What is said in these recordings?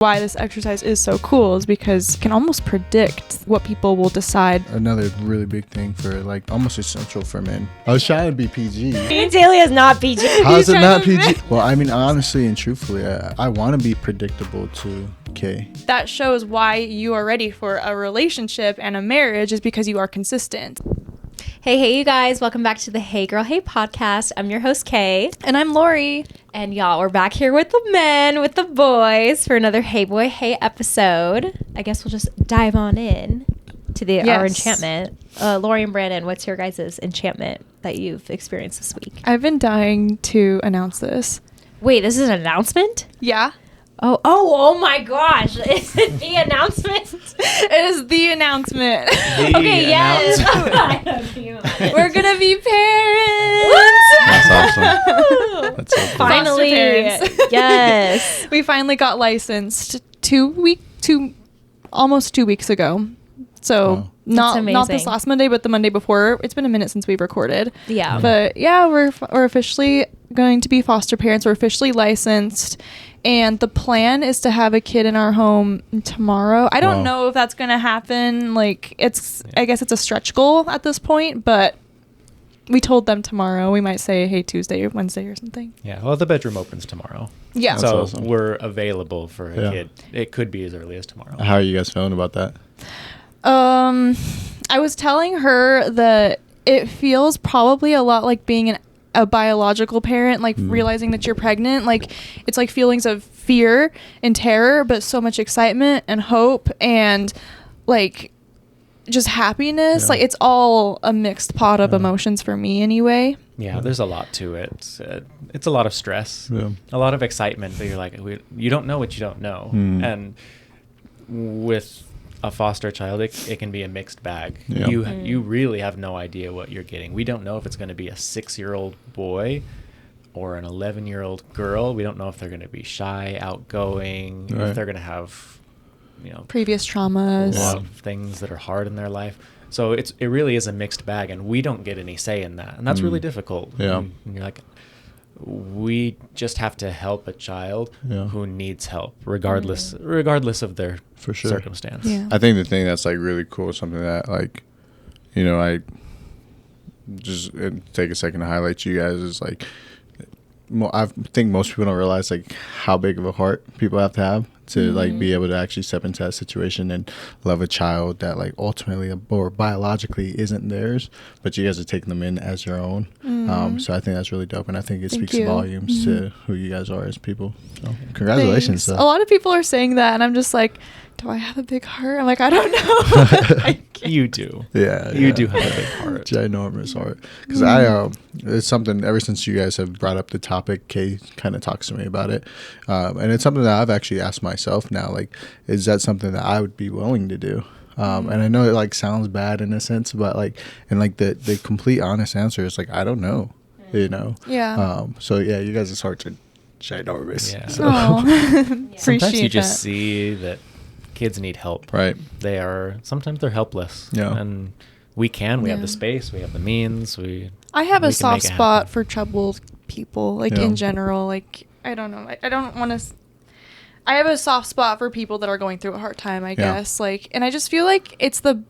Why this exercise is so cool is because it can almost predict what people will decide. Another really big thing for like almost essential for men. I was trying to be PG. Dalia is not PG. How is it not PG? Well, I mean, honestly and truthfully, I want to be predictable too. Okay. That shows why you are ready for a relationship and a marriage is because you are consistent. Hey, you guys. Welcome back to the Hey Girl, Hey podcast. I'm your host, Kay. And I'm Lori. And y'all, we're back here with the men, with the boys for another Hey Boy, Hey episode. I guess we'll just dive on in to our enchantment. Lori and Brandon, what's your guys' enchantment that you've experienced this week? I've been dying to announce this. Wait, this is an announcement? Yeah. Oh my gosh. Is it the announcement? It is the announcement. Okay, yes. We're going to be parents. That's awesome. That's so cool. Finally. Yes. We finally got licensed almost 2 weeks ago. So not this last Monday, but the Monday before. It's been a minute since we've recorded. Yeah. But yeah, we're officially going to be foster parents. We're officially licensed. And the plan is to have a kid in our home tomorrow. I don't know if that's going to happen. Like, I guess it's a stretch goal at this point, but we told them tomorrow. We might say, hey, Tuesday or Wednesday or something. Yeah, well, the bedroom opens tomorrow. Yeah. So awesome. we're available for a kid. It could be as early as tomorrow. How are you guys feeling about that? I was telling her that it feels probably a lot like being a biological parent, like realizing that you're pregnant. Like, it's like feelings of fear and terror, but so much excitement and hope and like just happiness. Like, it's all a mixed pot of emotions for me anyway. Yeah, there's a lot to it. It's a lot of stress, a lot of excitement, but you're like, you don't know what you don't know. And with a foster child, it can be a mixed bag. You really have no idea what you're getting. We don't know if it's going to be a 6-year-old boy or an 11-year-old girl. We don't know if they're going to be shy, outgoing, if they're going to have, previous traumas, a lot of things that are hard in their life. So it really is a mixed bag, and we don't get any say in that, and that's really difficult. And you're like, we just have to help a child who needs help, regardless of their circumstance. Yeah. I think the thing that's like really cool, something that like, I just take a second to highlight you guys is like, I think most people don't realize like how big of a heart people have to like be able to actually step into that situation and love a child that like ultimately or biologically isn't theirs, but you guys are taking them in as your own. So I think that's really dope, and I think it speaks volumes to who you guys are as people. So congratulations. A lot of people are saying that, and I'm just like, do I have a big heart? I'm like, I don't know. You do. Yeah. You do have a big heart. Ginormous heart. Because it's something ever since you guys have brought up the topic, Kay kind of talks to me about it. And it's something that I've actually asked myself now, like, is that something that I would be willing to do? And I know it like sounds bad in a sense, but like, and like the complete honest answer is like, I don't know, Yeah. So yeah, you guys' hearts are ginormous. Yeah. So. Sometimes you just see that kids need help. Right. Sometimes they're helpless. Yeah. And we have the space, we have the means, I have a soft spot for troubled people, like in general. Like, I don't know. I don't want to. I have a soft spot for people that are going through a hard time, I guess. Like, and I just feel like it's the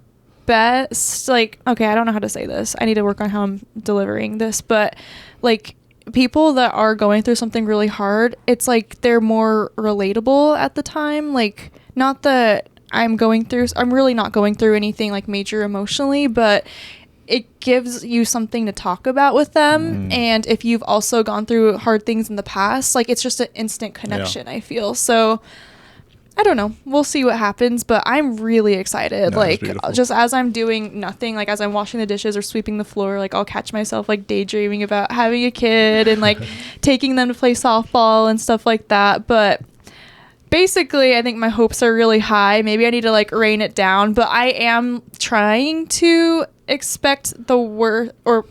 best. Like, okay, I don't know how to say this. I need to work on how I'm delivering this, but like, people that are going through something really hard, it's like they're more relatable at the time. Like, not that I'm really not going through anything like major emotionally, but it gives you something to talk about with them. And if you've also gone through hard things in the past, like, it's just an instant connection, I feel. So I don't know. We'll see what happens, but I'm really excited. Like, just as I'm doing nothing, like as I'm washing the dishes or sweeping the floor, like I'll catch myself like daydreaming about having a kid and like taking them to play softball and stuff like that. But basically, I think my hopes are really high. Maybe I need to like rein it down, but I am trying to expect the worst, or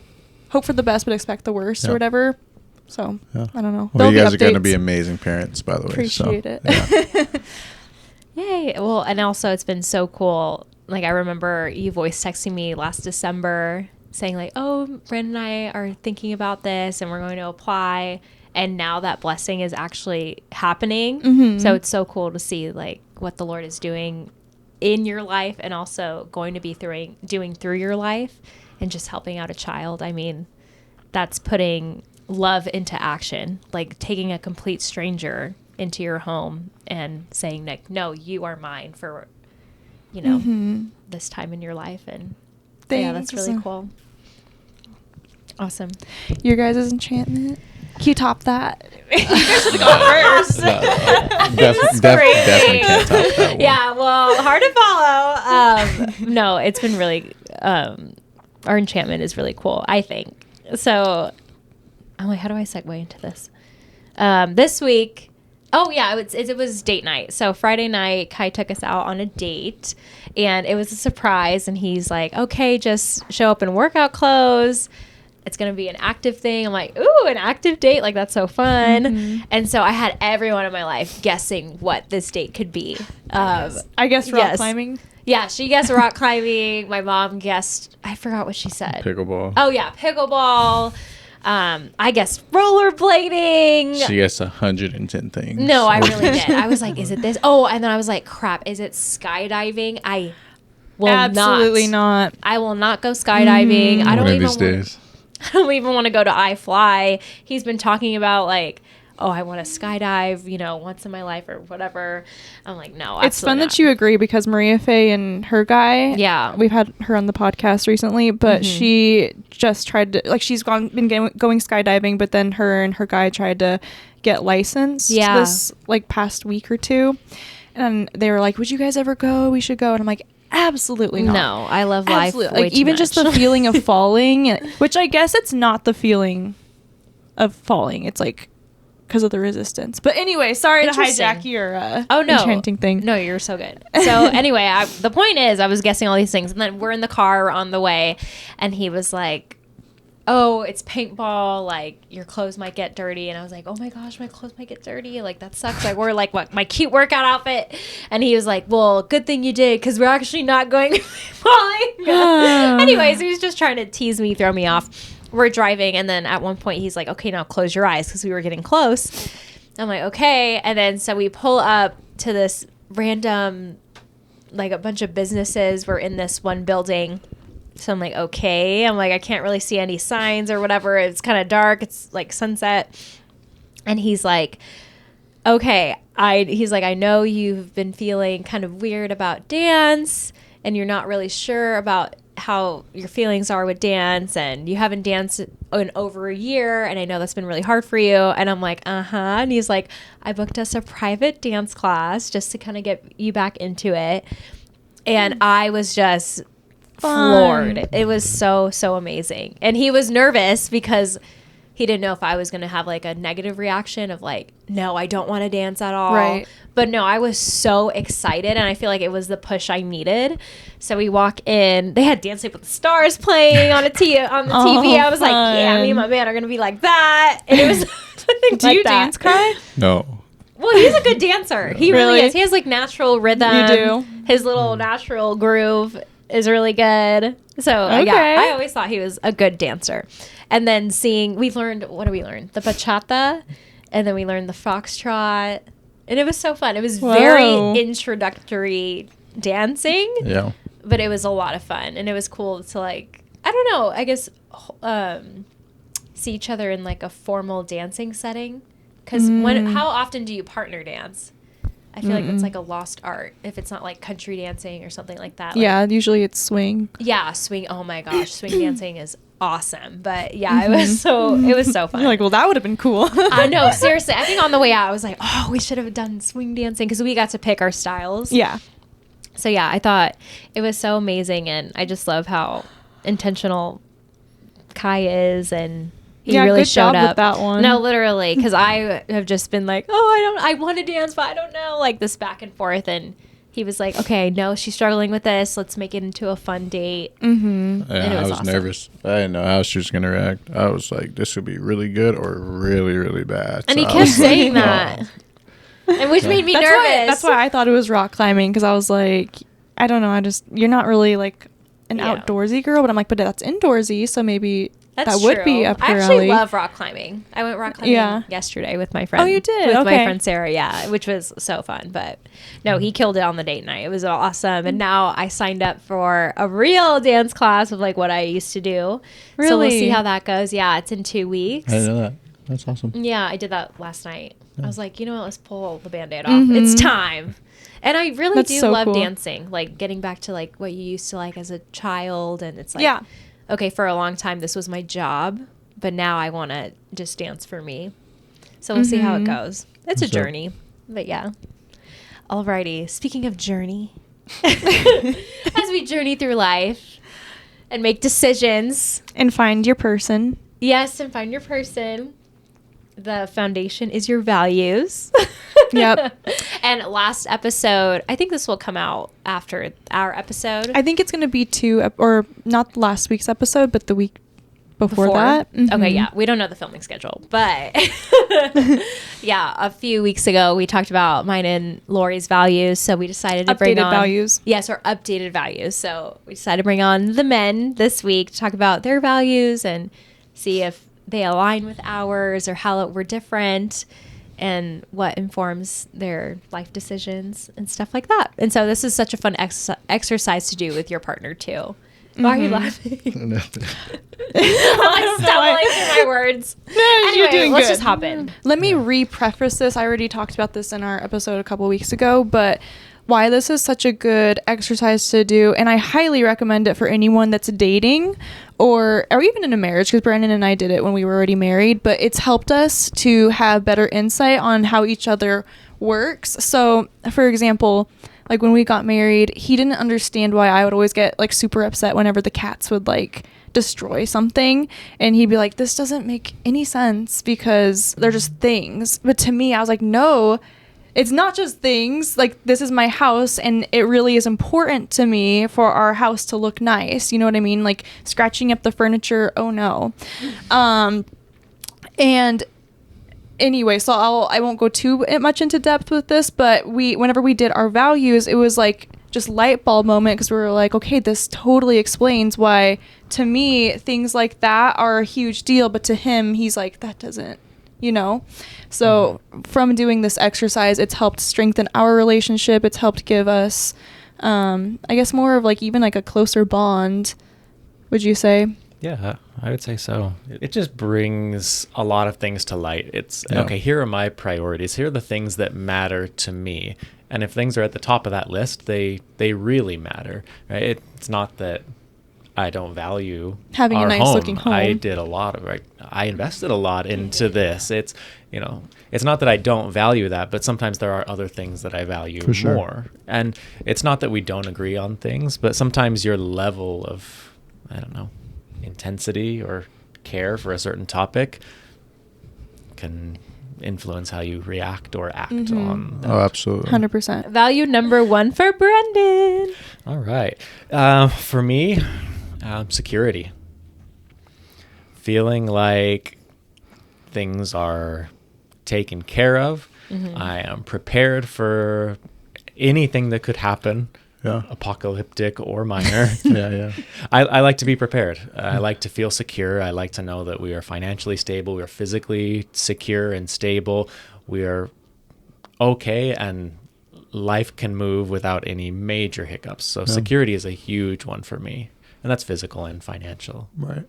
hope for the best, but expect the worst or whatever. So I don't know. Well, you guys are going to be amazing parents, by the way. Appreciate it. Yeah. Yay. Well, and also it's been so cool. Like, I remember you voice texting me last December saying like, oh, Brandon and I are thinking about this and we're going to apply. And now that blessing is actually happening. So it's so cool to see like what the Lord is doing in your life and also going to be doing through your life and just helping out a child. I mean, that's putting love into action, like taking a complete stranger into your home and saying like, no, you are mine for, you know, this time in your life. And yeah, that's really cool. Awesome. Your guys' enchantment. Can you top that? Definitely can't top that one. Yeah, well, hard to follow. No, it's been really, our enchantment is really cool, I think. So, I'm like, how do I segue into this? This week, it was date night. So Friday night, Kai took us out on a date, and it was a surprise. And he's like, okay, just show up in workout clothes. It's going to be an active thing. I'm like, ooh, an active date. Like, that's so fun. And so I had everyone in my life guessing what this date could be. I guess rock climbing. Yeah, she guessed rock climbing. My mom guessed, I forgot what she said. Pickleball. Oh, yeah, pickleball. I guessess rollerblading. She guessed 110 things. No, I really did. I was like, is it this? Oh, and then I was like, crap, is it skydiving? I will Absolutely not. I will not go skydiving. I don't One of even these days. I don't even want to go to iFly. He's been talking about like, oh, I want to skydive, you know, once in my life or whatever. I'm like, no, it's fun that you agree because Maria Faye and her guy, we've had her on the podcast recently, but she just tried to, like, she's going skydiving, but then her and her guy tried to get licensed this like past week or two, and they were like, would you guys ever go? We should go. And I'm like, absolutely not. No, I love life. Like, even just the feeling of falling, which I guess it's not the feeling of falling. It's like because of the resistance. But anyway, sorry to hijack your enchanting thing. No, you're so good. So anyway, the point is I was guessing all these things, and then we're in the car on the way, and he was like, oh, it's paintball, like your clothes might get dirty. And I was like, oh my gosh, my clothes might get dirty, like that sucks. I wore like my cute workout outfit. And he was like, well, good thing you did, because we're actually not going paintballing. Anyways, he was just trying to tease me, throw me off. We're driving, and then at one point he's like, okay, now close your eyes, because we were getting close. I'm like, okay. And then so we pull up to this random, like a bunch of businesses were in this one building. So I'm like, okay. I'm like, I can't really see any signs or whatever. It's kind of dark. It's like sunset. And he's like, okay. He's like, I know you've been feeling kind of weird about dance, and you're not really sure about how your feelings are with dance, and you haven't danced in over a year, and I know that's been really hard for you. And I'm like, and he's like, I booked us a private dance class just to kind of get you back into it. And I was just floored. It was so amazing. And he was nervous because he didn't know if I was going to have like a negative reaction of like, no, I don't want to dance at all. Right. But no, I was so excited, and I feel like it was the push I needed. So we walk in. They had Dancing with the Stars playing on the TV. I was like, yeah, me and my man are going to be like that. And it was Do you dance, Kai? No. Well, he's a good dancer. He really is. He has like natural rhythm. You do? His little natural groove is really good. So yeah, I always thought he was a good dancer. And then we learned, what did we learn? The bachata, and then we learned the foxtrot, and it was so fun. It was very introductory dancing. Yeah. But it was a lot of fun, and it was cool to like, I don't know, I guess see each other in like a formal dancing setting. Because how often do you partner dance? I feel like that's like a lost art if it's not like country dancing or something like that. Yeah, like, usually it's swing. Yeah, swing. Oh my gosh, swing dancing is awesome. But yeah, it was so fun. You're like, well, that would have been cool. I know, seriously. I think on the way out, I was like, oh, we should have done swing dancing, because we got to pick our styles. Yeah. So yeah, I thought it was so amazing, and I just love how intentional Kai is, and he really showed up with that one. No, literally, because I have just been like, oh, I want to dance, but I don't know, like this back and forth. And he was like, okay, no, she's struggling with this. Let's make it into a fun date. Yeah, and I was awesome. Nervous. I didn't know how she was going to react. I was like, this would be really good or really, really bad. And so he kept saying that. And which made me nervous. That's why I thought it was rock climbing, because I was like, I don't know. You're not really like an outdoorsy girl, but I'm like, but that's indoorsy, so maybe that would be up I your actually alley. love rock climbing. I went rock climbing yesterday with my friend. Oh, you did? With my Okay. friend Sarah, yeah, which was so fun. But no, he killed it on the date night. It was awesome. And now I signed up for a real dance class of like what I used to do. Really? So we'll see how that goes. Yeah, it's in 2 weeks. I didn't know that. That's awesome. Yeah, I did that last night. I was like, you know what? Let's pull the Band-Aid off. It's time. And I really That's do so love cool. dancing, like getting back to like what you used to like as a child. And it's like, okay, for a long time, this was my job, but now I want to just dance for me. So we'll see how it goes. It's a journey, but yeah. Alrighty. Speaking of journey, as we journey through life and make decisions. And find your person. Yes, and find your person. The foundation is your values. Yep. And last episode, I think this will come out after our episode. I think it's going to be or not last week's episode, but the week before that. Mm-hmm. Okay, yeah. We don't know the filming schedule, but yeah, a few weeks ago, we talked about mine and Lori's values. So we decided to bring on values. Yes, our updated values. So we decided to bring on the men this week to talk about their values and see if they align with ours or how we're different and what informs their life decisions and stuff like that. And so this is such a fun exercise to do with your partner too. Why are you laughing? I'm stumbling through my words. Anyway, let's just hop in. Let me re-preface this. I already talked about this in our episode a couple weeks ago, but why this is such a good exercise to do, and I highly recommend it for anyone that's dating or even in a marriage, because Brandon and I did it when we were already married, but it's helped us to have better insight on how each other works. So, for example, like when we got married, he didn't understand why I would always get like super upset whenever the cats would like destroy something, and he'd be like, this doesn't make any sense because they're just things. But to me, I was like, no, it's not just things. Like, this is my house, and it really is important to me for our house to look nice. You know what I mean? Like scratching up the furniture, oh no. And anyway, so I won't go too much into depth with this, but whenever we did our values, it was like just light bulb moment, because we were like, okay, this totally explains why to me things like that are a huge deal, but to him, he's like, that doesn't, you know? So from doing this exercise, it's helped strengthen our relationship. It's helped give us, I guess, more of like even like a closer bond, would you say? Yeah, I would say so. It just brings a lot of things to light. It's, okay, here are my priorities. Here are the things that matter to me. And if things are at the top of that list, they really matter, right? It's not that I don't value having our a nice looking home. I did a lot of, right? I invested a lot into this. It's, you know, it's not that I don't value that, but sometimes there are other things that I value more. And it's not that we don't agree on things, but sometimes your level of, I don't know, intensity or care for a certain topic can influence how you react or act on that. Oh, absolutely. 100%. Value number 1 for Brendan. All right. For me, security. Feeling like things are taken care of. I am prepared for anything that could happen. Yeah. Apocalyptic or minor. Yeah. I like to be prepared. I like to feel secure. I like to know that we are financially stable. We are physically secure and stable. We are okay, and life can move without any major hiccups. So security is a huge one for me, and that's physical and financial. Right.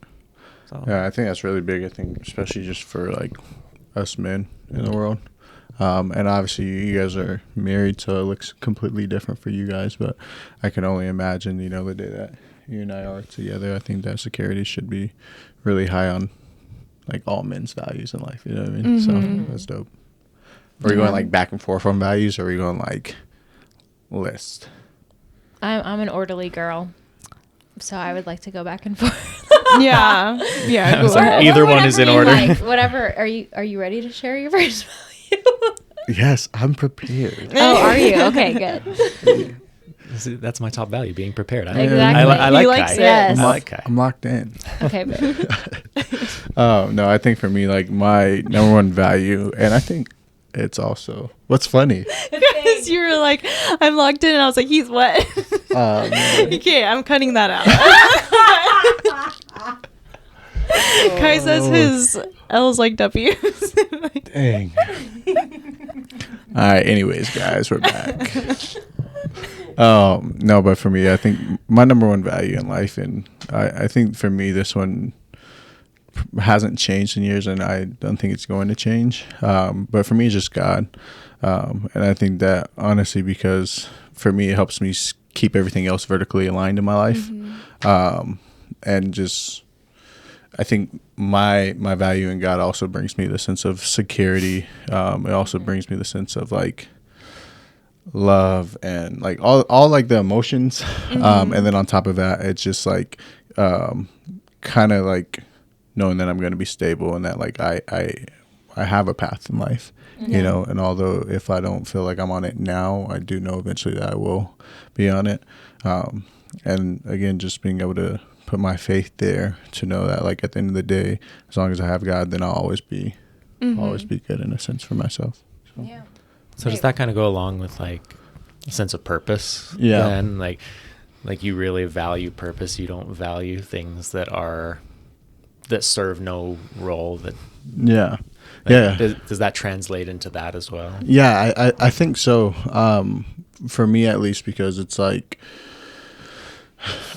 So. Yeah, I think that's really big. I think especially just for like us men in the world. And obviously you guys are married, so it looks completely different for you guys, but I can only imagine, you know, the day that you and I are together, I think that security should be really high on like all men's values in life, you know what I mean? So that's dope. Are we going like back and forth on values, or are we going like list? I'm an orderly girl, so I would like to go back and forth. Yeah. Go So ahead. either one is in order. Like, whatever. Are you ready to share your first value? Yes, I'm prepared. Oh, are you? Okay, good. That's my top value, being prepared. Exactly. I like He likes Kai. it. Yes. I like Kai. I'm locked in. Okay. No, I think for me, like my number one value, and I think it's also what's funny. Because you were like, I'm locked in, and I was like, he's what? Man. Okay, I'm cutting that out. Kai says his L's like W's. Dang. All right. Anyways, guys, we're back. No, but for me, I think my number one value in life, and I think for me, this one hasn't changed in years, and I don't think it's going to change. But for me, it's just God. And I think that honestly, because for me, it helps me keep everything else vertically aligned in my life. And just, I think my value in God also brings me the sense of security. It also brings me the sense of like love and like all like the emotions. And then on top of that, it's just like kind of like knowing that I'm going to be stable and that like I have a path in life. You know, and although if I don't feel like I'm on it now, I do know eventually that I will be on it. And again, just being able to put my faith there to know that like at the end of the day, as long as I have God, then I'll always be good in a sense for myself. So. Yeah. So does that kind of go along with like a sense of purpose? Yeah. Then like you really value purpose. You don't value things that serve no role. Yeah. Does that translate into that as well? Yeah, I think so. For me at least, because it's like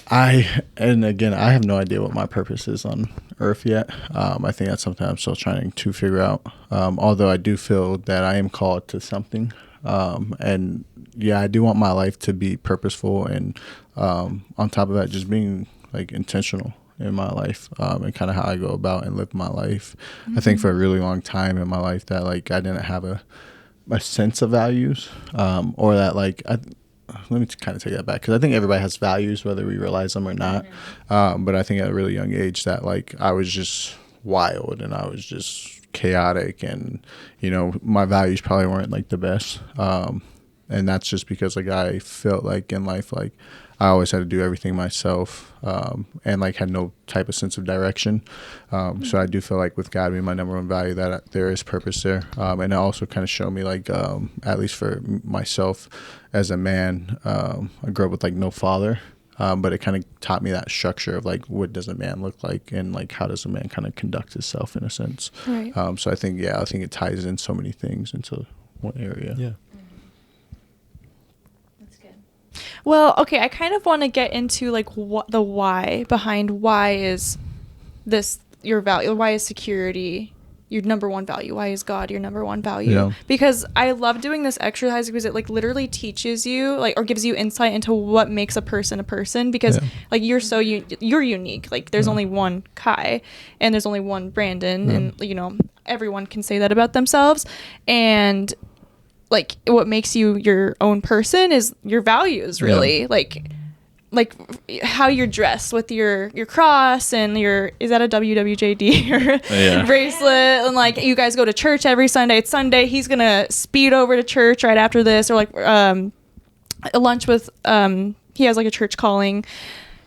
and again, I have no idea what my purpose is on earth yet. I think that's something I'm still trying to figure out. Although I do feel that I am called to something. And yeah, I do want my life to be purposeful and on top of that, just being like intentional in my life and kind of how I go about and live my life. I think for a really long time in my life that like I didn't have a sense of values or that like let me kind of take that back because I think everybody has values whether we realize them or not. But I think at a really young age that like I was just wild and I was just chaotic and you know my values probably weren't like the best. And that's just because like I felt like in life like I always had to do everything myself and like had no type of sense of direction. So I do feel like with God being my number one value that there is purpose there. And it also kind of showed me like at least for myself as a man, I grew up with like no father. But it kind of taught me that structure of like what does a man look like and like how does a man kind of conduct himself in a sense. Right. So I think it ties in so many things into one area. Yeah. Well, okay, I kind of want to get into like what the why behind why is this your value? Why is security your number one value? Why is God your number one value? Yeah. Because I love doing this exercise because it like literally teaches you like or gives you insight into what makes a person because like you're unique. Like there's only one Kai and there's only one Brandon and you know everyone can say that about themselves and like what makes you your own person is your values really like how you're dressed with your cross and your is that a WWJD or bracelet and like you guys go to church every Sunday. It's Sunday. He's gonna speed over to church right after this or like a lunch with he has like a church calling.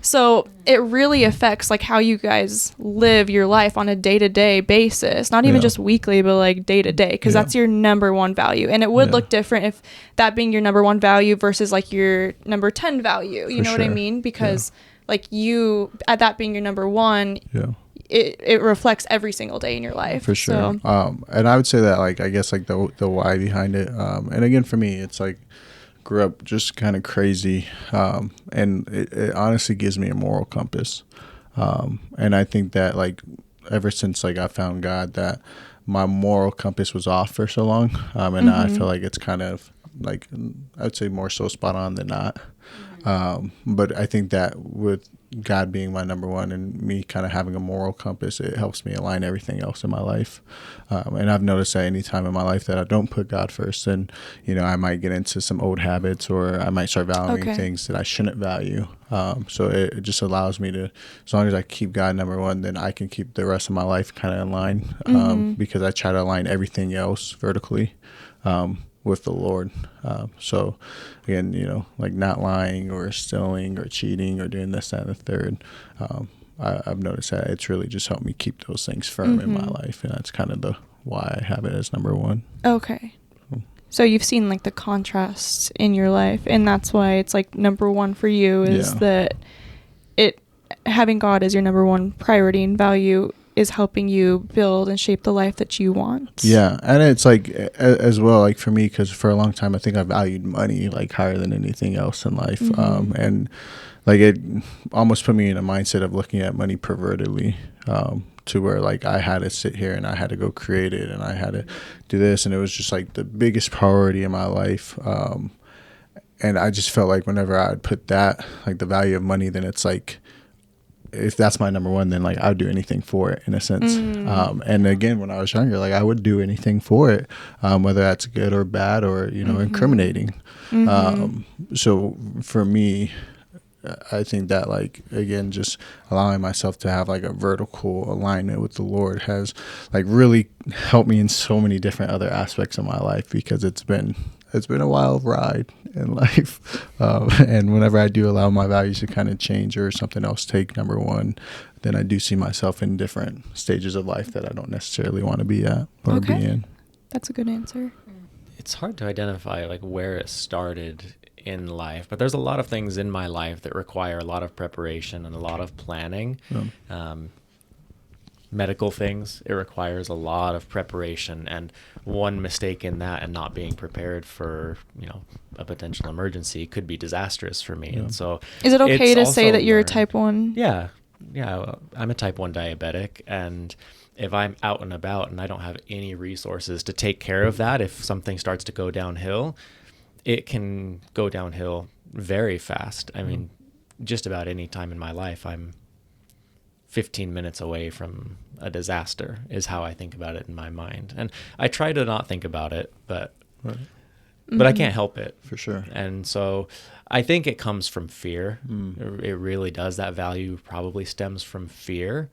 So it really affects like how you guys live your life on a day-to-day basis, not even just weekly, but like day-to-day, because that's your number one value. And it would look different if that being your number one value versus like your number 10 value. You know what I mean? Because like you, at that being your number one, it reflects every single day in your life. For sure. So. And I would say that like, I guess like the why behind it. And again, for me, it's like, grew up just kind of crazy and it honestly gives me a moral compass and I think that like ever since like I found God that my moral compass was off for so long and now I feel like it's kind of like I'd say more so spot on than not but I think that with God being my number one and me kind of having a moral compass, it helps me align everything else in my life. And I've noticed that any time in my life that I don't put God first, then, you know, I might get into some old habits or I might start valuing things that I shouldn't value. So it just allows me to, as long as I keep God number one, then I can keep the rest of my life kind of in line because I try to align everything else vertically. With the Lord. So again, you know, like not lying or stealing or cheating or doing this, that, and the third. I've noticed that it's really just helped me keep those things firm in my life. And that's kind of the why I have it as number one. Okay. So you've seen like the contrast in your life and that's why it's like number one for you is that having God as your number one priority and value is helping you build and shape the life that you want. Yeah. And it's like, as well, like for me, because for a long time, I think I valued money like higher than anything else in life. And like it almost put me in a mindset of looking at money pervertedly, to where like I had to sit here and I had to go create it and I had to do this. And it was just like the biggest priority in my life. And I just felt like whenever I'd put that, like the value of money, then it's like, if that's my number one, then like I'd do anything for it in a sense. And again, when I was younger, like I would do anything for it, whether that's good or bad or, you know, incriminating. So for me, I think that like, again, just allowing myself to have like a vertical alignment with the Lord has like really helped me in so many different other aspects of my life, because it's been a wild ride in life. And whenever I do allow my values to kind of change or something else take number one, then I do see myself in different stages of life that I don't necessarily want to be at or be in. That's a good answer. It's hard to identify like where it started in life, but there's a lot of things in my life that require a lot of preparation and a lot of planning. Medical things, it requires a lot of preparation, and one mistake in that and not being prepared for, you know, a potential emergency could be disastrous for me. And so is it okay to say that you're a type 1? Yeah, I'm a type 1 diabetic, and if I'm out and about and I don't have any resources to take care of that, if something starts to go downhill, it can go downhill very fast. I mean, just about any time in my life, I'm 15 minutes away from a disaster is how I think about it in my mind. And I try to not think about it, but I can't help it. For sure. And so I think it comes from fear. It really does. That value probably stems from fear,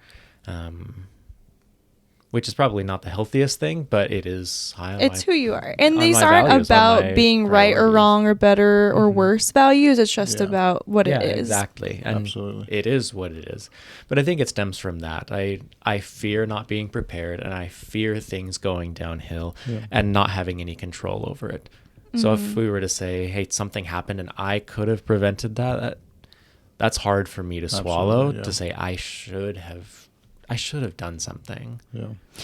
which is probably not the healthiest thing, but it is high on it's who you are. And these aren't about being right or wrong or better or worse values. It's just about what it is. Exactly. And absolutely. It is what it is. But I think it stems from that. I fear not being prepared, and I fear things going downhill and not having any control over it. So if we were to say, hey, something happened and I could have prevented that, that's hard for me to swallow, to say I should have done something.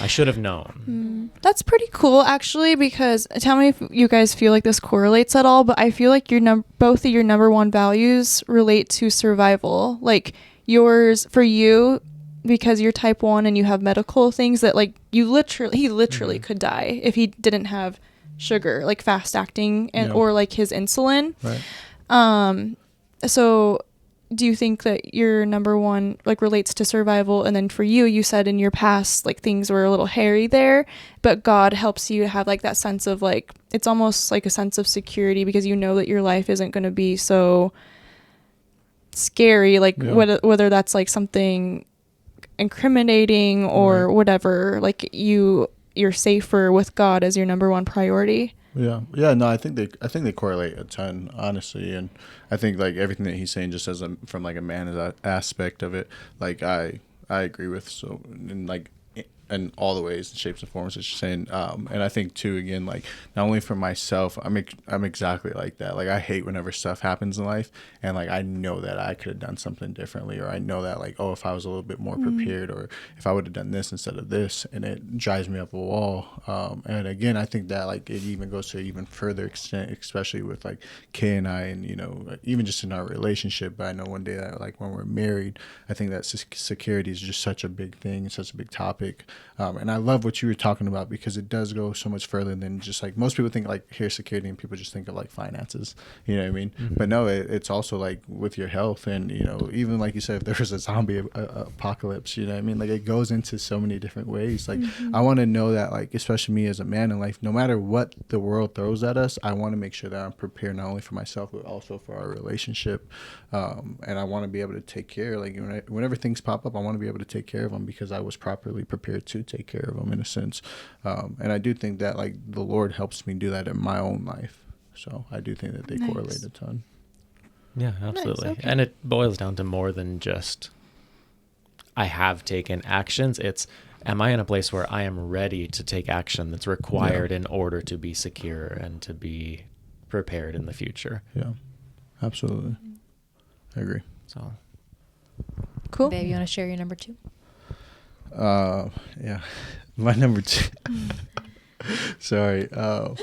I should have known. That's pretty cool, actually, because tell me if you guys feel like this correlates at all, but I feel like both of your number one values relate to survival. Like yours, for you, because you're type 1 and you have medical things that like he literally could die if he didn't have sugar, like fast acting or like his insulin. So do you think that your number one like relates to survival? And then for you said in your past like things were a little hairy there, but God helps you to have like that sense of like, it's almost like a sense of security, because you know that your life isn't going to be so scary, like whether that's like something incriminating or whatever, like you're safer with God as your number one priority. No, I think they correlate a ton, honestly, and I think like everything that he's saying, just as from like a man aspect of it, like I agree with, so in like in all the ways and shapes and forms that you're saying, and I think too, again, like not only for myself, I'm exactly like that. Like I hate whenever stuff happens in life and like I know that I could have done something differently, or I know that like, oh, if I was a little bit more prepared, or if I would have done this instead of this, and it drives me up a wall. And again, I think that like it even goes to an even further extent, especially with like Kay and I, and you know, even just in our relationship. But I know one day that like when we're married, I think that security is just such a big thing, such a big topic. And I love what you were talking about, because it does go so much further than just like most people think like here's security and people just think of like finances, you know what I mean? But no, it's also like with your health, and you know, even like you said, if there was a zombie apocalypse, you know what I mean? Like it goes into so many different ways. Like I want to know that, like especially me as a man in life, no matter what the world throws at us, I want to make sure that I'm prepared not only for myself but also for our relationship. And I want to be able to take care, like whenever things pop up, I want to be able to take care of them because I was properly prepared to take care of them in a sense. And I do think that like the Lord helps me do that in my own life. So I do think that they correlate a ton. Yeah, absolutely. Nice, okay. And it boils down to more than just I have taken actions. It's, am I in a place where I am ready to take action that's required in order to be secure and to be prepared in the future? Yeah, absolutely. I agree. So Cool. Babe, you want to share your number 2? Yeah. My number 2. Sorry. No.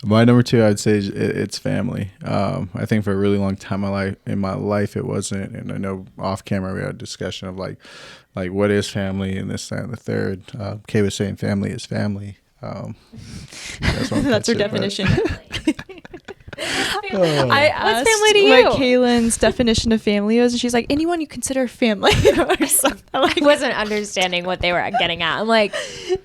My number 2, I'd say it's family. I think for a really long time in my life it wasn't, and I know off camera we had a discussion of like what is family and this, that, and the third. Kay was saying family is family. That's her definition. I asked family to you? what Kaylin's definition of family is, and she's like, anyone you consider family. Or something. I wasn't understanding what they were getting at. I'm like,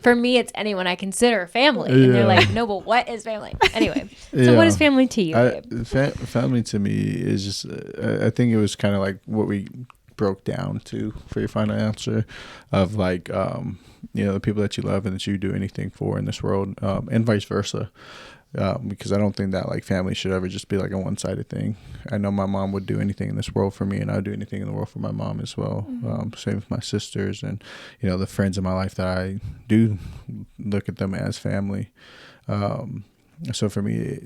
for me, it's anyone I consider family. And they're like, no, but what is family? Anyway, so what is family to you, babe? Family to me is just, I think it was kind of like what we broke down to for your final answer of like, the people that you love and that you do anything for in this world, and vice versa. Because I don't think that like family should ever just be like a one-sided thing. I know my mom would do anything in this world for me, and I would do anything in the world for my mom as well. Same with my sisters and the friends in my life that I do look at them as family. So for me,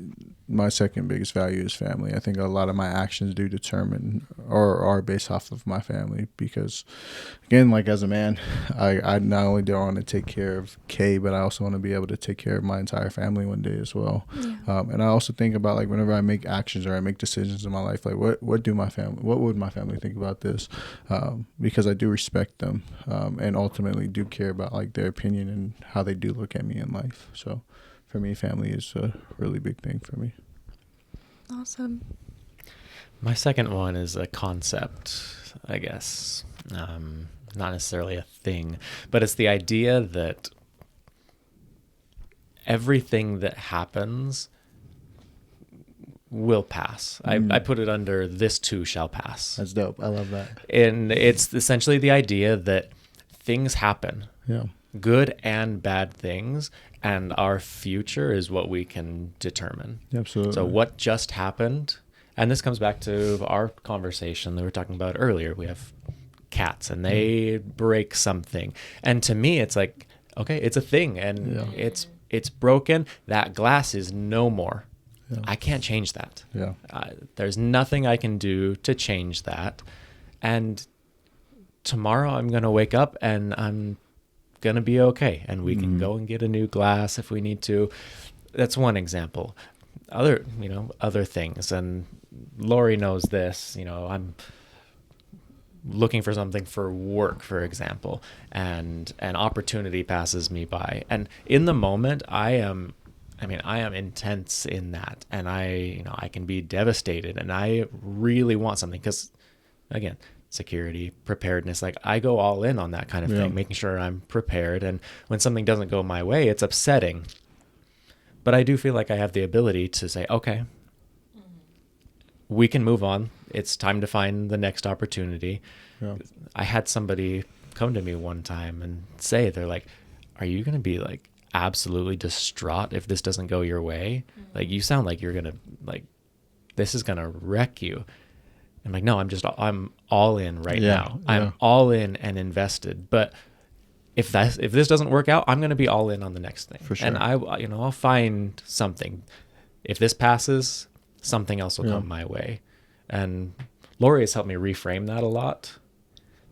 my second biggest value is family. I think a lot of my actions do determine or are based off of my family, because again, like as a man, I not only do I want to take care of Kay, but I also want to be able to take care of my entire family one day as well. Yeah. And I also think about like whenever I make actions or I make decisions in my life, like what would my family think about this? Because I do respect them, and ultimately do care about like their opinion and how they do look at me in life. So for me, family is a really big thing for me. Awesome. My second one is a concept, I guess. Not necessarily a thing, but it's the idea that everything that happens will pass. I put it under this too shall pass. That's dope. I love that. And it's essentially the idea that things happen. Yeah. Good and bad things, and our future is what we can determine. Absolutely. So what just happened, and this comes back to our conversation that we were talking about earlier. We have cats and they break something, and to me it's like, okay, it's a thing, and it's broken. That glass is no more. Yeah. I can't change that. Yeah. There's nothing I can do to change that, and tomorrow I'm gonna wake up and I'm gonna be okay, and we can go and get a new glass if we need to. That's one example. Other things, and Lori knows this. I'm looking for something for work, for example, and an opportunity passes me by, and in the moment I am intense in that, and I can be devastated, and I really want something, because again, security, preparedness, like I go all in on that kind of thing, making sure I'm prepared. And when something doesn't go my way, it's upsetting. But I do feel like I have the ability to say, okay, we can move on. It's time to find the next opportunity. Yeah. I had somebody come to me one time and say, they're like, are you going to be like absolutely distraught if this doesn't go your way? Like, you sound like you're going to, like, this is going to wreck you. I'm like, no, I'm all in right now. I'm all in and invested. But if this doesn't work out, I'm going to be all in on the next thing. For sure. And I'll find something. If this passes, something else will come my way. And Lori has helped me reframe that a lot,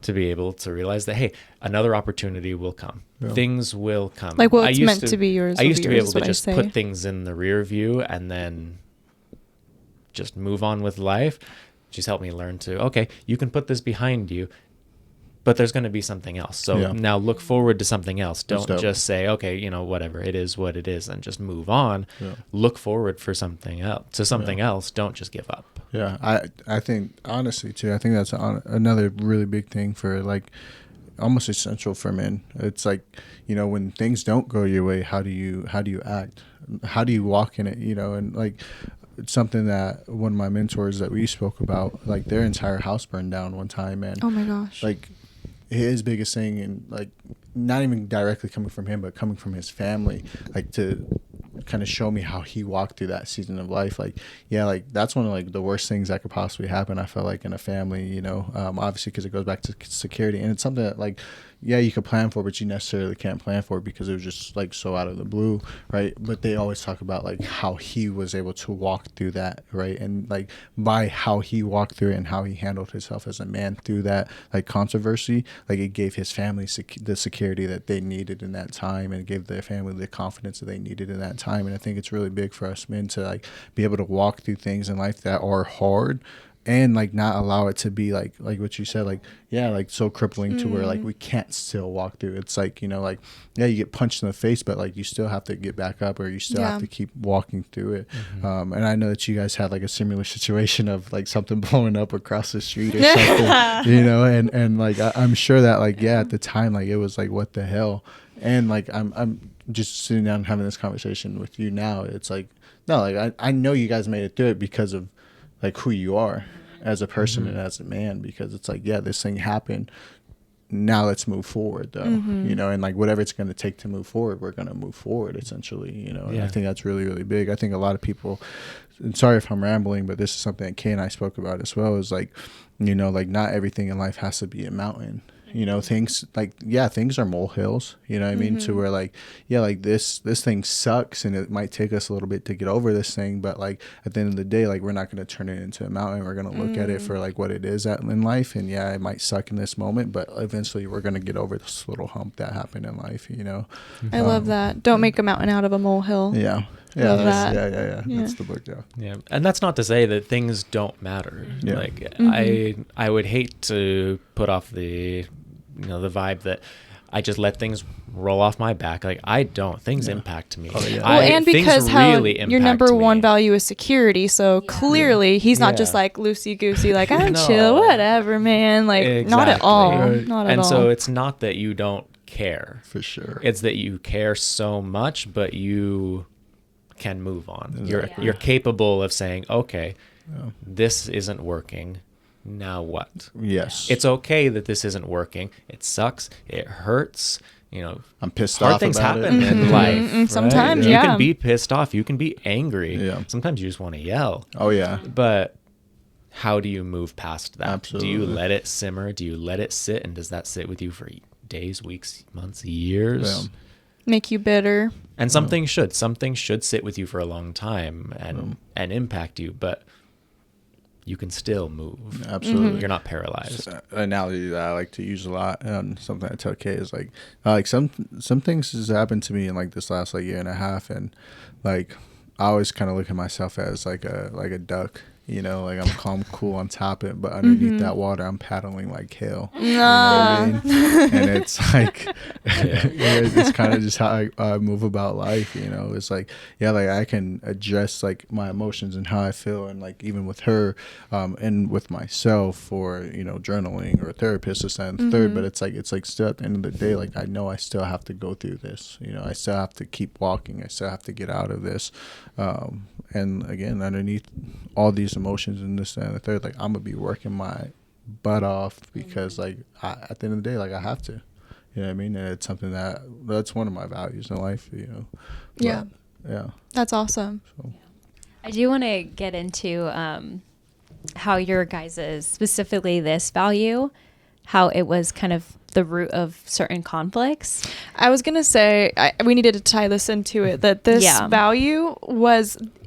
to be able to realize that, hey, another opportunity will come. Yeah. Things will come. Like what's meant to be yours. I used to be able to just put things in the rear view and then just move on with life. She's helped me learn to, okay, you can put this behind you, but there's going to be something else. So now look forward to something else. Don't just say, okay, whatever, it is what it is, and just move on. Yeah. Look forward for something else. Don't just give up. Yeah, I think, honestly, too, I think that's another really big thing for, like, almost essential for men. It's like, when things don't go your way, how do you act? How do you walk in it? And like, it's something that one of my mentors that we spoke about, like, their entire house burned down one time, and oh my gosh, like, his biggest thing, and like, not even directly coming from him, but coming from his family, like, to kind of show me how he walked through that season of life. Like, yeah, like that's one of like the worst things that could possibly happen, I felt like, in a family, you know, obviously because it goes back to security, and it's something that like, yeah, you could plan for, but you necessarily can't plan for because it was just like so out of the blue, right? But they always talk about like how he was able to walk through that, right? And like by how he walked through it and how he handled himself as a man through that like controversy, like it gave his family the security that they needed in that time, and it gave their family the confidence that they needed in that time. And I think it's really big for us men to like be able to walk through things in life that are hard, and like not allow it to be like what you said, like, yeah, like so crippling to where like we can't still walk through. It's like, you know, like, yeah, you get punched in the face, but like you still have to get back up, or you still have to keep walking through it. And I know that you guys had like a similar situation of like something blowing up across the street or something, you know, and like I'm sure that like, yeah, at the time, like it was like, what the hell. And like I'm just sitting down and having this conversation with you now. It's like, no, like I know you guys made it through it because of like who you are as a person and as a man, because it's like, yeah, this thing happened, now let's move forward though, you know, and like whatever it's going to take to move forward, we're going to move forward essentially, you know. And I think that's really, really big. I think a lot of people, and sorry if I'm rambling, but this is something that Kay and I spoke about as well, is like, you know, like not everything in life has to be a mountain. You know, things like, yeah, things are molehills, you know what I mean? To where like, yeah, like this thing sucks, and it might take us a little bit to get over this thing, but like at the end of the day, like we're not going to turn it into a mountain. We're going to look at it for like what it is in life. And yeah, it might suck in this moment, but eventually we're going to get over this little hump that happened in life, you know? I love that. Don't make a mountain out of a molehill. Yeah. Yeah, yeah. That's the book. Yeah, and that's not to say that things don't matter. Yeah. Like I would hate to put off the, you know, the vibe that I just let things roll off my back. Like I don't. Things impact me. Oh, yeah. Well, and because how your number one value is security, so clearly he's not just like loosey goosey, like I'm chill, whatever, man. Like not at all. Right. Not at all. And so it's not that you don't care. For sure. It's that you care so much, but you can move on. You're capable of saying, okay, this isn't working. Now what? Yes. It's okay that this isn't working. It sucks. It hurts. You know, I'm pissed hard off things about happen in life. Right? Sometimes, you can be pissed off. You can be angry. Yeah. Sometimes you just want to yell. Oh yeah. But how do you move past that? Absolutely. Do you let it simmer? Do you let it sit? And does that sit with you for days, weeks, months, years? Yeah. Make you bitter. And something should sit with you for a long time and impact you, but you can still move. Absolutely. You're not paralyzed. An analogy that I like to use a lot, and something I tell Kay is like some things has happened to me in like this last like year and a half, and like I always kind of look at myself as like a duck. You know, like I'm calm, cool on top of it, but underneath that water, I'm paddling like hell. You know what I mean? And it's like, it's kind of just how I move about life. You know, it's like, yeah, like I can address like my emotions and how I feel, and like even with her, and with myself, or you know, journaling or a therapist, this and third. But it's like still at the end of the day, like I know I still have to go through this. You know, I still have to keep walking. I still have to get out of this. And again, underneath all these emotions and this and the third, like I'm gonna be working my butt off because like at the end of the day, like I have to, you know what I mean? And it's something that's one of my values in life, you know. Yeah, that's awesome. So. I do want to get into how your guys's, specifically this value, how it was kind of the root of certain conflicts. I was gonna say we needed to tie this into it, that this value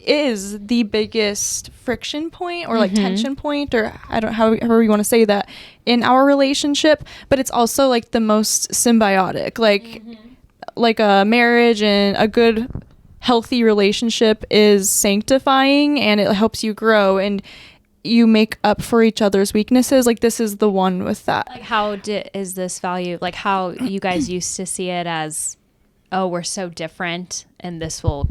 is the biggest friction point or like tension point, or I don't however you want to say that, in our relationship, but it's also like the most symbiotic, like a marriage and a good healthy relationship is sanctifying, and it helps you grow and you make up for each other's weaknesses. Like this is the one with that. Like how is this value, like how you guys used to see it as, oh, we're so different and this will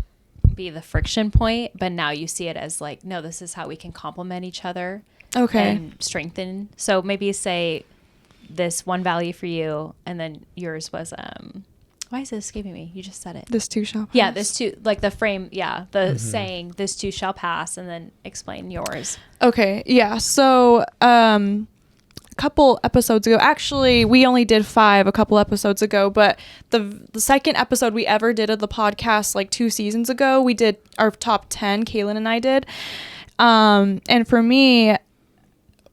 be the friction point, but now you see it as like, no, this is how we can complement each other. Okay. And strengthen. So maybe say this one value for you, and then yours was why is it escaping me? You just said it. This too shall pass. Yeah, this too, like the frame, the saying, this too shall pass, and then explain yours. Okay, yeah. So a couple episodes ago. Actually, we only did 5 a couple episodes ago, but the second episode we ever did of the podcast, like 2 seasons ago, we did our top 10. Kaylin and I did. And for me,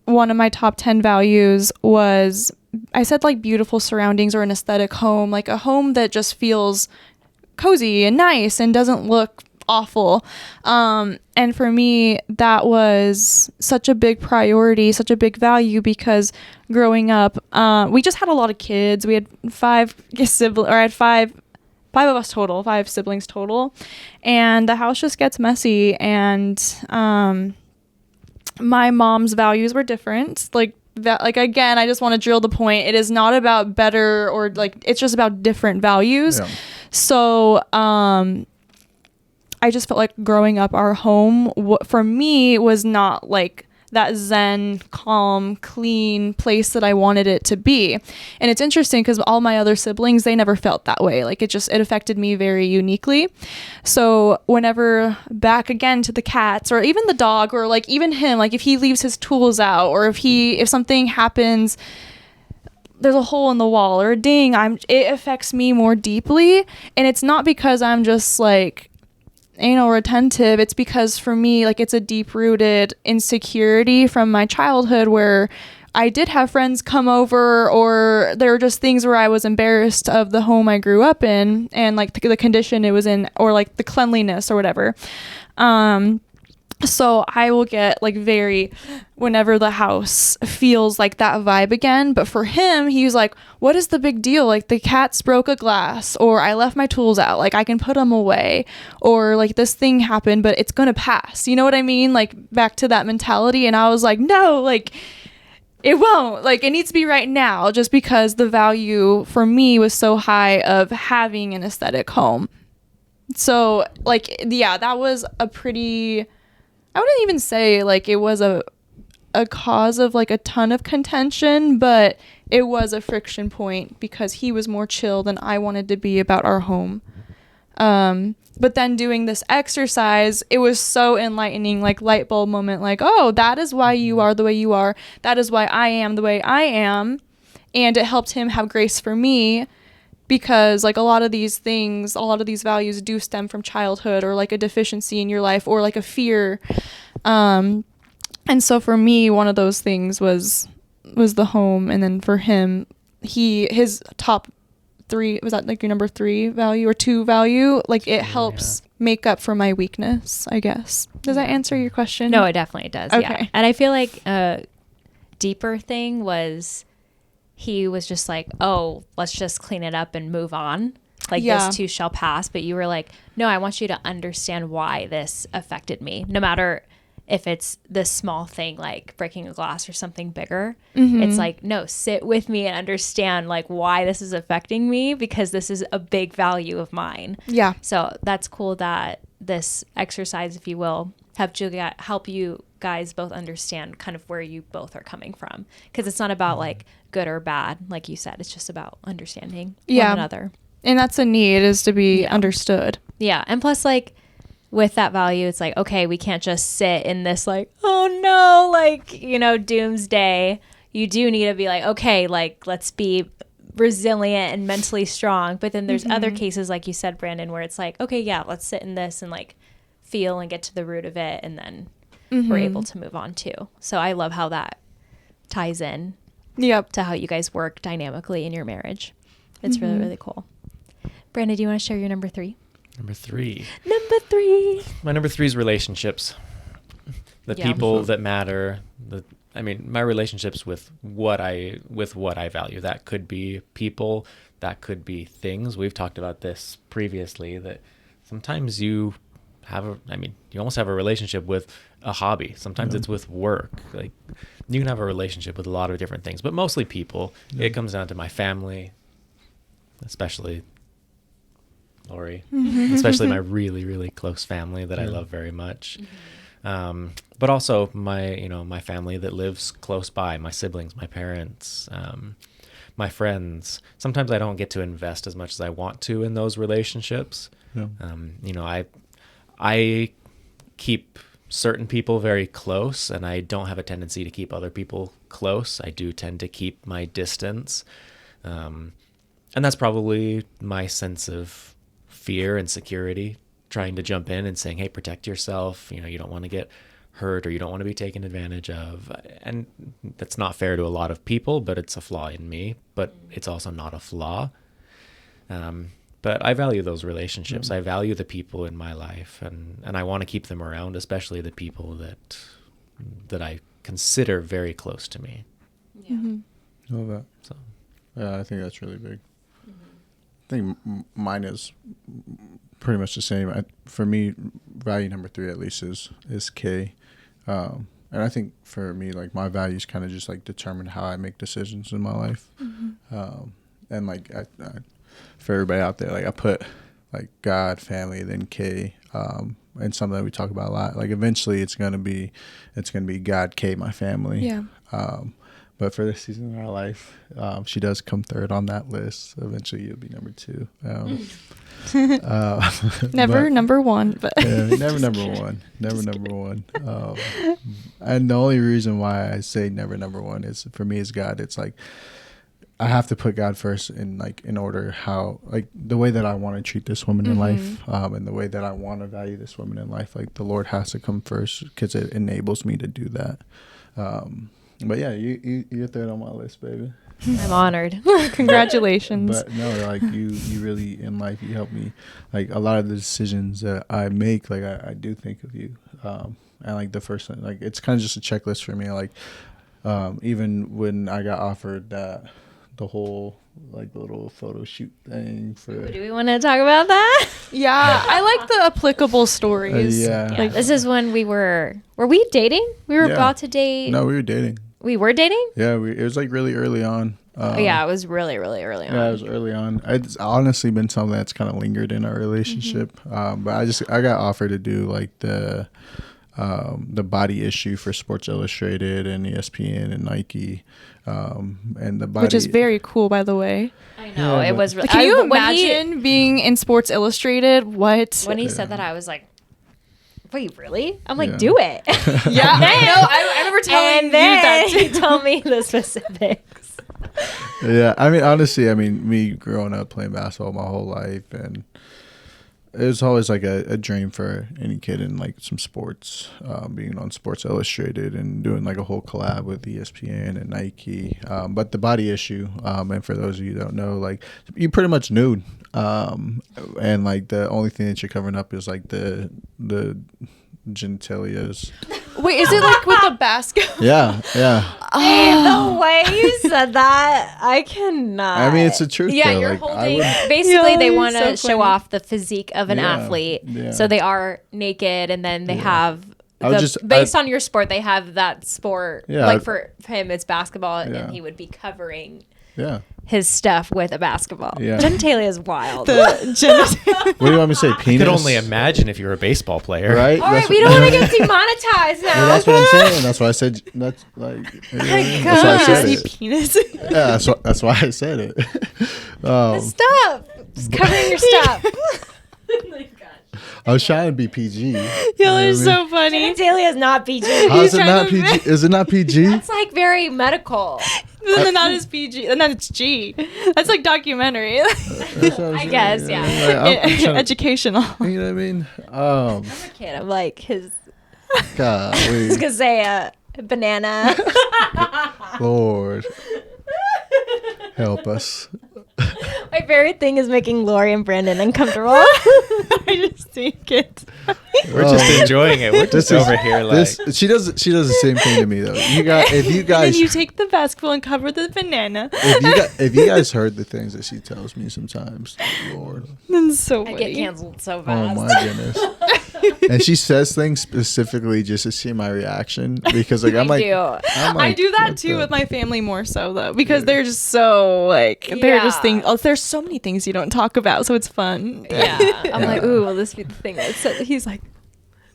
one of my top 10 values was, I said like beautiful surroundings or an aesthetic home, like a home that just feels cozy and nice and doesn't look awful. And for me, that was such a big priority, such a big value, because growing up, we just had a lot of kids. We had 5 siblings, or I had 5 of us total, 5 siblings total, and the house just gets messy. And my mom's values were different. Like that, like, again, I just want to drill the point. It is not about better, or like, it's just about different values. Yeah. So I just felt like growing up, our home for me was not like that zen, calm, clean place that I wanted it to be. And it's interesting because all my other siblings, they never felt that way. Like it affected me very uniquely. So whenever, back again to the cats or even the dog, or like even him, like if he leaves his tools out, or if something happens, there's a hole in the wall or a ding, it affects me more deeply. And it's not because I'm just like anal retentive. It's because for me, like, it's a deep rooted insecurity from my childhood where I did have friends come over, or there were just things where I was embarrassed of the home I grew up in, and like the condition it was in, or like the cleanliness or whatever. So I will get like whenever the house feels like that vibe again. But for him, he was like, what is the big deal? Like the cats broke a glass, or I left my tools out. Like I can put them away, or like this thing happened, but it's going to pass. You know what I mean? Like back to that mentality. And I was like, no, like it won't, like it needs to be right now, just because the value for me was so high of having an aesthetic home. So like, yeah, that was a pretty, I wouldn't even say like it was a cause of like a ton of contention, but it was a friction point because he was more chill than I wanted to be about our home. But then doing this exercise, it was so enlightening, like light bulb moment, like, oh, that is why you are the way you are. That is why I am the way I am. And it helped him have grace for me, because like a lot of these values do stem from childhood, or like a deficiency in your life, or like a fear. And so for me, one of those things was the home. And then for him, his top 3, was that like your number 3 value or 2 value? Like it helps make up for my weakness, I guess. Does that answer your question? No, it definitely does. Okay. Yeah. And I feel like a deeper thing was, he was just like, oh, let's just clean it up and move on. Like this too shall pass. But you were like, no, I want you to understand why this affected me. No matter if it's this small thing like breaking a glass or something bigger. Mm-hmm. It's like, no, sit with me and understand like why this is affecting me, because this is a big value of mine. Yeah. So that's cool that this exercise, if you will, help you guys both understand kind of where you both are coming from, because it's not about like good or bad, like you said. It's just about understanding one another, and that's a need, is to be understood. And plus, like with that value, it's like, okay, we can't just sit in this like, oh no, like, you know, doomsday. You do need to be like, okay, like let's be resilient and mentally strong. But then there's other cases, like you said, Brandon, where it's like, okay, yeah, let's sit in this and like feel and get to the root of it, and then we're able to move on too. So I love how that ties in to how you guys work dynamically in your marriage. It's really, really cool. Brandon, do you want to share your number 3? Number 3. My number 3 is relationships. The people that matter. My relationships with what I value. That could be people. That could be things. We've talked about this previously, that sometimes you almost have a relationship with a hobby. Sometimes it's with work. Like you can have a relationship with a lot of different things, but mostly people. It comes down to my family, especially Lori, especially my really, really close family that I love very much. But also my family that lives close by, my siblings, my parents, my friends. Sometimes I don't get to invest as much as I want to in those relationships. I keep certain people very close, and I don't have a tendency to keep other people close. I do tend to keep my distance. And that's probably my sense of fear and security, trying to jump in and saying, hey, protect yourself. You don't want to get hurt, or you don't want to be taken advantage of. And that's not fair to a lot of people, but it's a flaw in me, but it's also not a flaw. But I value those relationships. I value the people in my life, and I want to keep them around, especially the people that I consider very close to me. Yeah. I love that. So, yeah, I think that's really big. I think mine is pretty much the same. For me, value number 3 at least is K. And I think for me, like, my values kind of just like determine how I make decisions in my life. And like for everybody out there, like, I put like God, family, then K, and something that we talk about a lot. Like, eventually it's gonna be God, K, my family. Yeah. But for this season in our life, she does come third on that list. Eventually, you'll be number 2. Never number 1, but never number 1. Never number 1. And the only reason why I say never number 1 is, for me, is God. It's like, I have to put God first in order how, like, the way that I want to treat this woman in life, and the way that I want to value this woman in life. Like, the Lord has to come first, because it enables me to do that. But yeah, you're third on my list, baby. I'm honored. Congratulations. But no, like, you really, in life, you help me. Like, a lot of the decisions that I make, like, I do think of you. And like, the first thing, like, it's kind of just a checklist for me. Like, even when I got offered the whole, like, little photo shoot thing for. Do we want to talk about that? Yeah, I like the applicable stories. Yeah. Like, this is when were we dating? We were about to date. No, we were dating. We were dating? Yeah, it was like really early on. Yeah, it was really, really early on. Yeah, it was early on. It's honestly been something that's kind of lingered in our relationship. But I got offered to do like the body issue for Sports Illustrated and ESPN and Nike, and the body, which is very cool, by the way. I know, it was really. Can you imagine being in Sports Illustrated? What? When he said that, I was like, wait, really? I'm like, do it. Yeah, I know. I remember telling you that too. He told me the specifics. Yeah, I mean, honestly, me growing up playing basketball my whole life, and it was always like a dream for any kid in like some sports, being on Sports Illustrated and doing like a whole collab with ESPN and Nike. But the body issue, and for those of you who don't know, like, you're pretty much nude. And like the only thing that you're covering up is like the genitalias. Wait, is it like with a basket? Yeah. The way you said that, I cannot. I mean, it's the truth. Yeah, though. you're like, holding. Basically, they want to so show funny. off the physique of an athlete, so they are naked, and then they have. Based on your sport, they have that sport. Yeah, like for him, it's basketball, Yeah. and he would be covering Yeah. his stuff with a basketball. Yeah. Genitalia is wild. What do you want me to say? Penis? I could only imagine if you were a baseball player. Right? All right, we don't want to get demonetized now. Well, that's what I'm saying. That's why I said. That's like. You know what I mean? That's why I said it. Penis. Yeah, that's why I said it. Stop. Just covering your stuff. I was trying to be PG. Y'all are so funny. Genitalia is not PG. How is it not PG? Is it not PG? That's like very medical. Then not as PG. And then it's G. That's like documentary. I guess, yeah. Like, I'm trying Educational. to, you know what I mean? I'm a kid. I'm like his. God, I was gonna say a banana. Lord, help us. My favorite thing is making Lori and Brandon uncomfortable. I just think it. We're just enjoying it. We're just over here like. She does the same thing to me though. If you And guys then you take the basketball and cover the banana. if you guys heard the things that she tells me sometimes, Lord, That's so I funny. get canceled so oh fast. my goodness. And she says things specifically just to see my reaction, because like I'm like I do that too with my family more so though, because they're just so like they're just things. Oh, there's so many things you don't talk about, so it's fun. Yeah. I'm like, ooh, will this be the thing that said? He's like,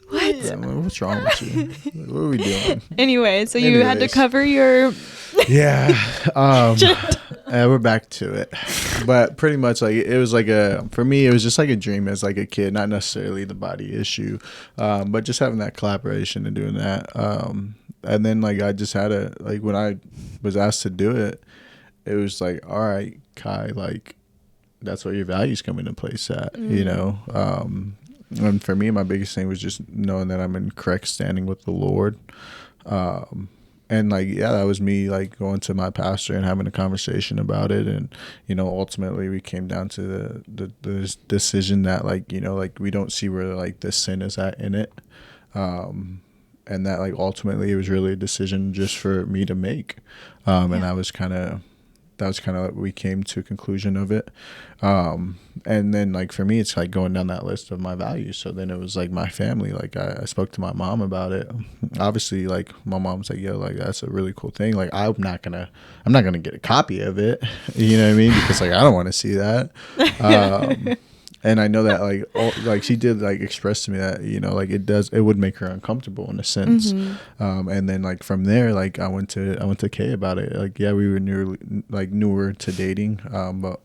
what? Yeah, well, what's wrong with you? What are we doing? Anyway, so you had to Anyways. cover your. Yeah. We're back to it. But pretty much like it was like for me, it was just like a dream as like a kid, not necessarily the body issue, but just having that collaboration and doing that. And then like I just had like when I was asked to do it, it was like, all right, Kai, like that's where your values come into place at, you know? And for me, my biggest thing was just knowing that I'm in correct standing with the Lord. And like, yeah, that was me like going to my pastor and having a conversation about it. And, you know, ultimately we came down to the decision that like, you know, like we don't see where like the sin is at in it. And that like ultimately it was really a decision just for me to make. And that was kind of what we came to a conclusion of it. And then like for me, it's like going down that list of my values. So then it was like my family, like I spoke to my mom about it. Obviously like my mom's like, yo, like that's a really cool thing. Like I'm not gonna get a copy of it. You know what I mean? Because like I don't want to see that. And I know that like she did like express to me that, you know, like it would make her uncomfortable in a sense. And then like from there, like I went to Kay about it. Like, yeah, we were newer to dating. But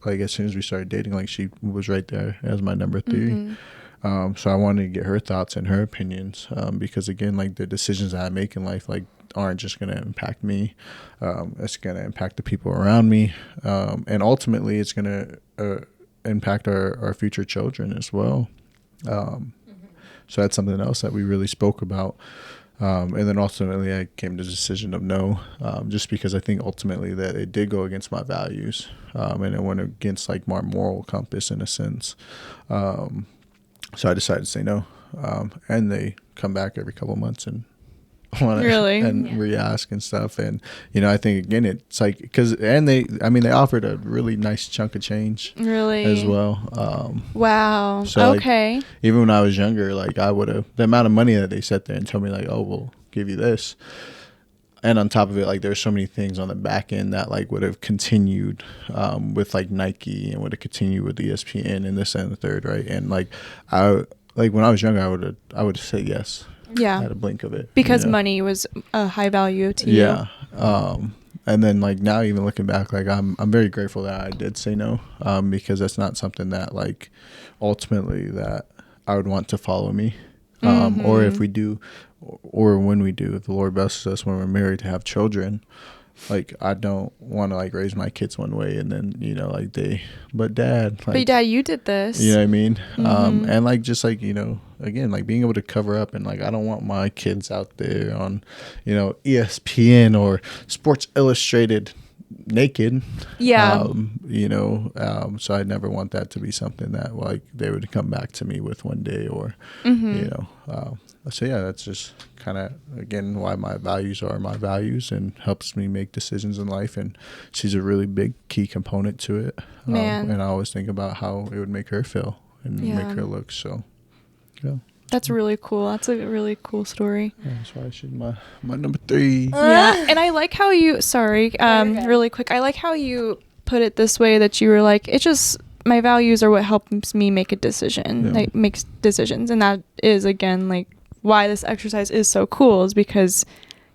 like as soon as we started dating, like she was right there as my number 3. So I wanted to get her thoughts and her opinions. Because again, like the decisions that I make in life, like aren't just going to impact me. It's going to impact the people around me. And ultimately it's going to, impact our future children as well. So that's something else that we really spoke about. And then ultimately I came to the decision of no, just because I think ultimately that it did go against my values, and it went against like my moral compass in a sense. So I decided to say no. And they come back every couple of months and re-ask and stuff. And you know, I think again it's like they offered a really nice chunk of change as well. Wow. So okay. Like, even when I was younger, like I would have the amount of money that they sat there and told me like, oh, we'll give you this, and on top of it, like there's so many things on the back end that like would have continued with like Nike and would have continued with ESPN and this and the third, right? And like when I was younger, I would say yes. Yeah. At a blink of it. Because money was a high value to you. Yeah. And then like now even looking back, like I'm very grateful that I did say no, because that's not something that like ultimately that I would want to follow me. Or if we do, or when we do, if the Lord blesses us when we're married to have children, like I don't want to like raise my kids one way and then, you know, like but dad, like, but dad, you did this, you know what I mean? And like just like, you know, again, like being able to cover up, and like I don't want my kids out there on, you know, ESPN or Sports Illustrated naked. You know, so I never want that to be something that like they would come back to me with one day, or you know, so yeah, that's just kind of again why my values are my values and helps me make decisions in life. And she's a really big key component to it. And I always think about how it would make her feel and make her look. So yeah, that's really cool. That's a really cool story. Yeah, that's why she's my number 3. Yeah. And I like how you really quick, I like how you put it this way, that you were like, it's just my values are what helps me make a decision, like makes decisions. And that is again like why this exercise is so cool, is because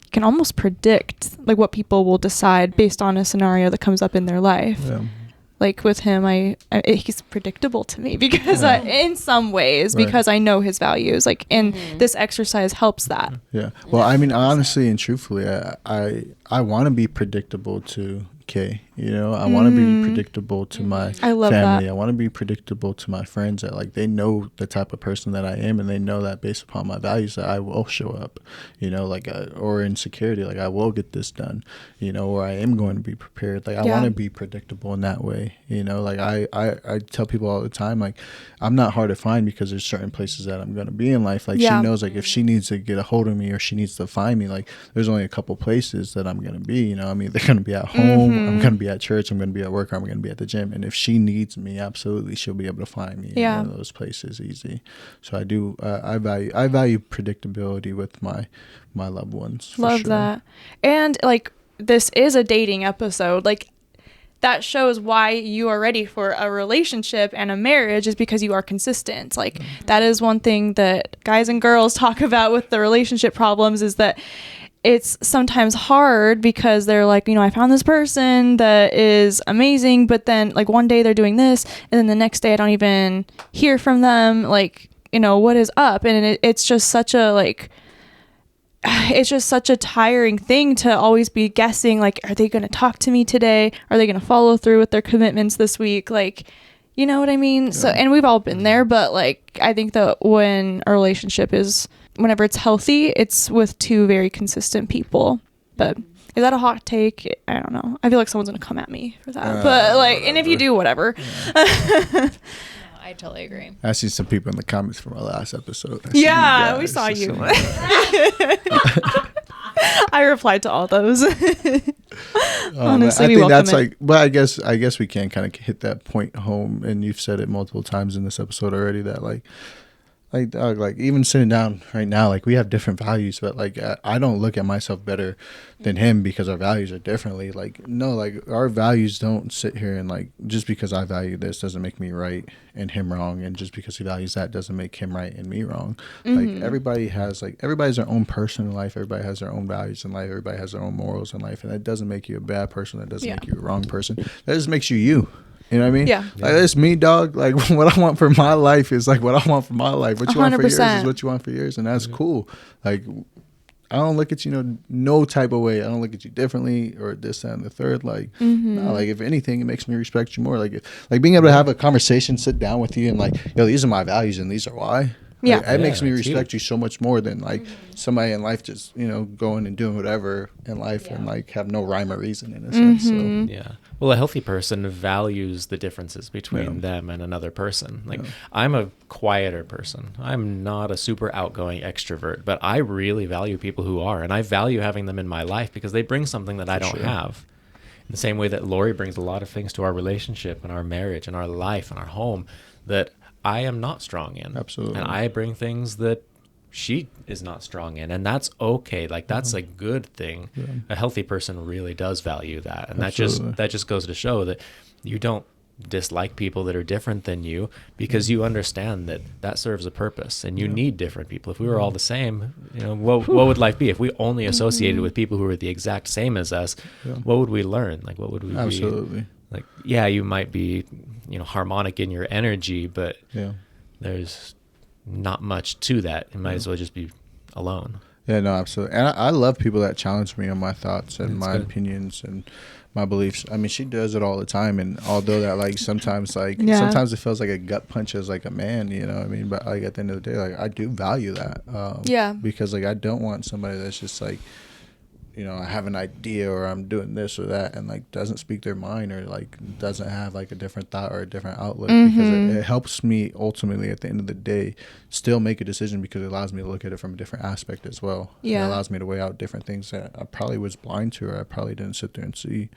you can almost predict like what people will decide based on a scenario that comes up in their life. Like with him, he's predictable to me because in some ways, because I know his values, like, and this exercise helps that. Yeah. Well, I mean, honestly and truthfully, I want to be predictable to Kay. You know, I want to be predictable to my family. That. I want to be predictable to my friends, that like they know the type of person that I am, and they know that based upon my values that I will show up, you know, like or in security, like I will get this done, you know, or I am going to be prepared. Like I want to be predictable in that way, you know, like I tell people all the time, like I'm not hard to find because there's certain places that I'm going to be in life. Like she knows, like if she needs to get a hold of me or she needs to find me, like there's only a couple places that I'm going to be, you know, I mean, they're going to be at home, I'm going to be at church, I'm going to be at work, or I'm going to be at the gym. And if she needs me, absolutely, she'll be able to find me in one of those places easy. So I do, I value predictability with my loved ones. Love that. And like, this is a dating episode. Like, that shows why you are ready for a relationship and a marriage, is because you are consistent. Like, that is one thing that guys and girls talk about with the relationship problems, is that it's sometimes hard because they're like, I found this person that is amazing, but then like one day they're doing this and then the next day I don't even hear from them. Like, what is up? And it's just such a like, it's just such a tiring thing to always be guessing, like, are they going to talk to me today? Are they going to follow through with their commitments this week? Like, you know what I mean? Yeah. So, and we've all been there, but like, I think that when a relationship whenever it's healthy, it's with two very consistent people. But is that a hot take? I don't know. I feel like someone's going to come at me for that. But like, whatever. And if you do, whatever. Yeah. I totally agree. I see some people in the comments from our last episode. Yeah, we saw you. I replied to all those. Honestly, I think that's like, but I guess we can kind of hit that point home, and you've said it multiple times in this episode already that like even sitting down right now, like we have different values, but like I don't look at myself better than him because our values are differently. Like no, like our values don't sit here and like just because I value this doesn't make me right and him wrong, and just because he values that doesn't make him right and me wrong. Like everybody's their own person in life. Everybody has their own values in life. Everybody has their own morals in life, and that doesn't make you a bad person. That doesn't make you a wrong person. That just makes you you. You know what I mean? Yeah. Like, it's me, dog. Like, what I want for my life is like what I want for my life. What you 100%. Want for yours is what you want for yours. And that's cool. Like, I don't look at you, no type of way. I don't look at you differently or this, that, and the third. Like, no, like, if anything, it makes me respect you more. Like being able to have a conversation, sit down with you and like, these are my values and these are why. Yeah. Like, it makes me respect you so much more than like somebody in life just, going and doing whatever in life and like have no rhyme or reason in a sense. So. Yeah. Well, a healthy person values the differences between them and another person. Like I'm a quieter person. I'm not a super outgoing extrovert, but I really value people who are, and I value having them in my life because they bring something that I don't have. In the same way that Lori brings a lot of things to our relationship and our marriage and our life and our home that I am not strong in. Absolutely. And I bring things that she is not strong in, and that's okay. Like that's a good thing. Yeah. A healthy person really does value that, and that just goes to show that you don't dislike people that are different than you because you understand that serves a purpose, and you need different people. If we were all the same, what would life be? If we only associated with people who were the exact same as us, what would we learn? Like what would we Absolutely. be? Like you might be harmonic in your energy, but there's not much to that. You might as well just be alone. Yeah, no, absolutely. And I love people that challenge me on my thoughts and my opinions and my beliefs. I mean, she does it all the time. And although that like sometimes sometimes it feels like a gut punch as like a man, you know what I mean? But like at the end of the day, like I do value that. Because like I don't want somebody that's just like, I have an idea or I'm doing this or that and like doesn't speak their mind or like doesn't have like a different thought or a different outlook because it helps me ultimately at the end of the day still make a decision because it allows me to look at it from a different aspect as well. Yeah. It allows me to weigh out different things that I probably was blind to or I probably didn't sit there and see,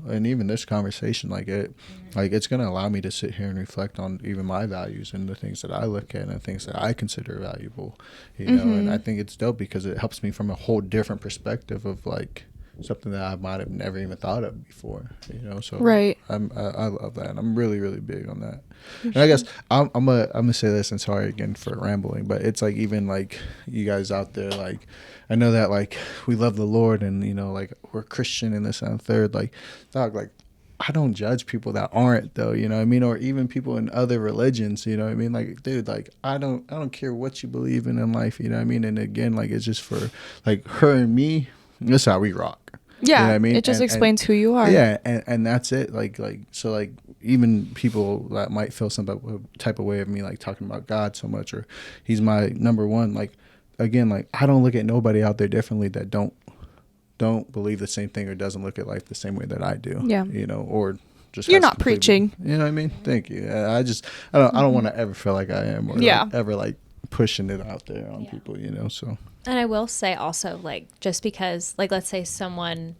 and even this conversation, like it's going to allow me to sit here and reflect on even my values and the things that I look at and the things that I consider valuable, and I think it's dope because it helps me from a whole different perspective of like something that I might have never even thought of before, so right. I love that. And I'm really, really big on that. And I guess I'm gonna say this, and sorry again for rambling, but it's like even like you guys out there, like I know that like we love the Lord and like we're Christian and this and third, like dog, like I don't judge people that aren't though, you know what I mean, or even people in other religions, you know what I mean, like dude, like I don't care what you believe in life, you know what I mean, and again like it's just for like her and me, that's how we rock. Yeah, you know what I mean? It just explains who you are. Yeah, and that's it. Like so, like even people that might feel some type of way of me, like talking about God so much, or He's my number one. Like again, like I don't look at nobody out there differently that don't believe the same thing or doesn't look at life the same way that I do. Yeah, or just you're not preaching. You know what I mean? Thank you. I don't want to ever feel like I am, or like, ever like pushing it out there on people. So. And I will say also, like, just because, like, let's say someone,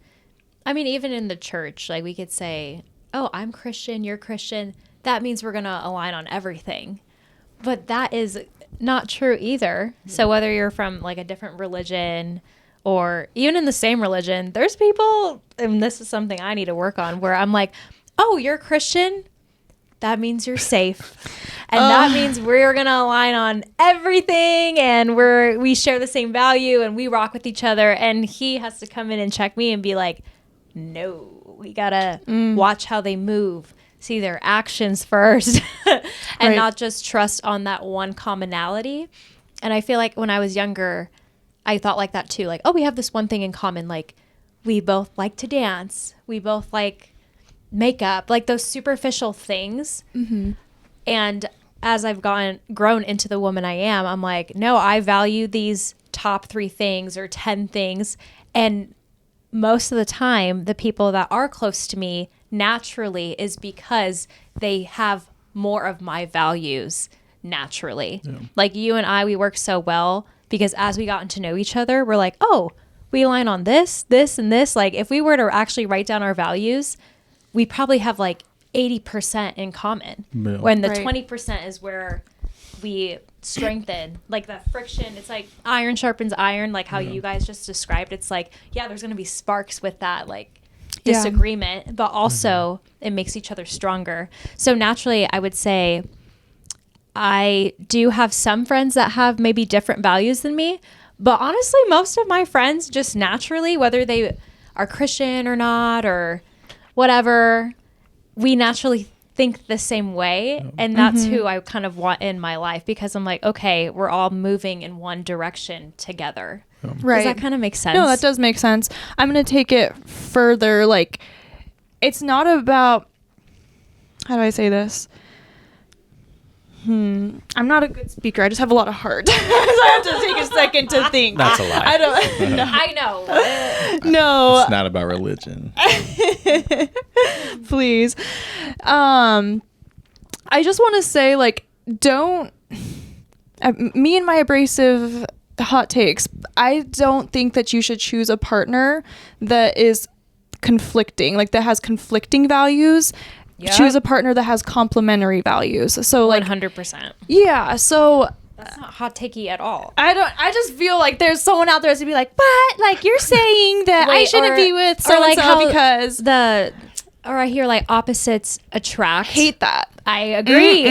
I mean, even in the church, like, we could say, oh, I'm Christian, you're Christian. That means we're going to align on everything. But that is not true either. So whether you're from, like, a different religion or even in the same religion, there's people, and this is something I need to work on, where I'm like, oh, you're Christian? That means you're safe. And that means we're going to align on everything, and we share the same value, and we rock with each other. And he has to come in and check me and be like, no, we got to watch how they move, see their actions first, and not just trust on that one commonality. And I feel like when I was younger, I thought like that too. Like, oh, we have this one thing in common. Like, we both like to dance. We both like makeup, like those superficial things. Mm-hmm. And as I've grown into the woman I am, I'm like, no, I value these top 3 things or 10 things. And most of the time, the people that are close to me naturally is because they have more of my values naturally. Yeah. Like you and I, we work so well because as we gotten to know each other, we're like, oh, we align on this, this, and this. Like if we were to actually write down our values, we probably have like 80% in common. Yeah. When the 20% is where we strengthen, like that friction. It's like iron sharpens iron, like how you guys just described. It's like, yeah, there's going to be sparks with that, like disagreement, but also it makes each other stronger. So naturally, I would say I do have some friends that have maybe different values than me, but honestly, most of my friends just naturally, whether they are Christian or not or whatever, we naturally think the same way. And that's who I kind of want in my life because I'm like, okay, we're all moving in one direction together. Right. Does that kind of make sense? No, that does make sense. I'm going to take it further. Like, it's not about, how do I say this? I'm not a good speaker. I just have a lot of heart. So I have to take a second to think. That's a lie. I don't know. I know. No. It's not about religion. Please. I just want to say, like, don't... me and my abrasive hot takes, I don't think that you should choose a partner that is conflicting, like that has conflicting values. Yep. Choose a partner that has complementary values. So like 100%. Yeah. So that's not hot takey at all. I just feel like there's someone out there that's gonna be like, but like you're saying that I shouldn't be with so and so because or I hear like opposites attract. Hate that. I agree.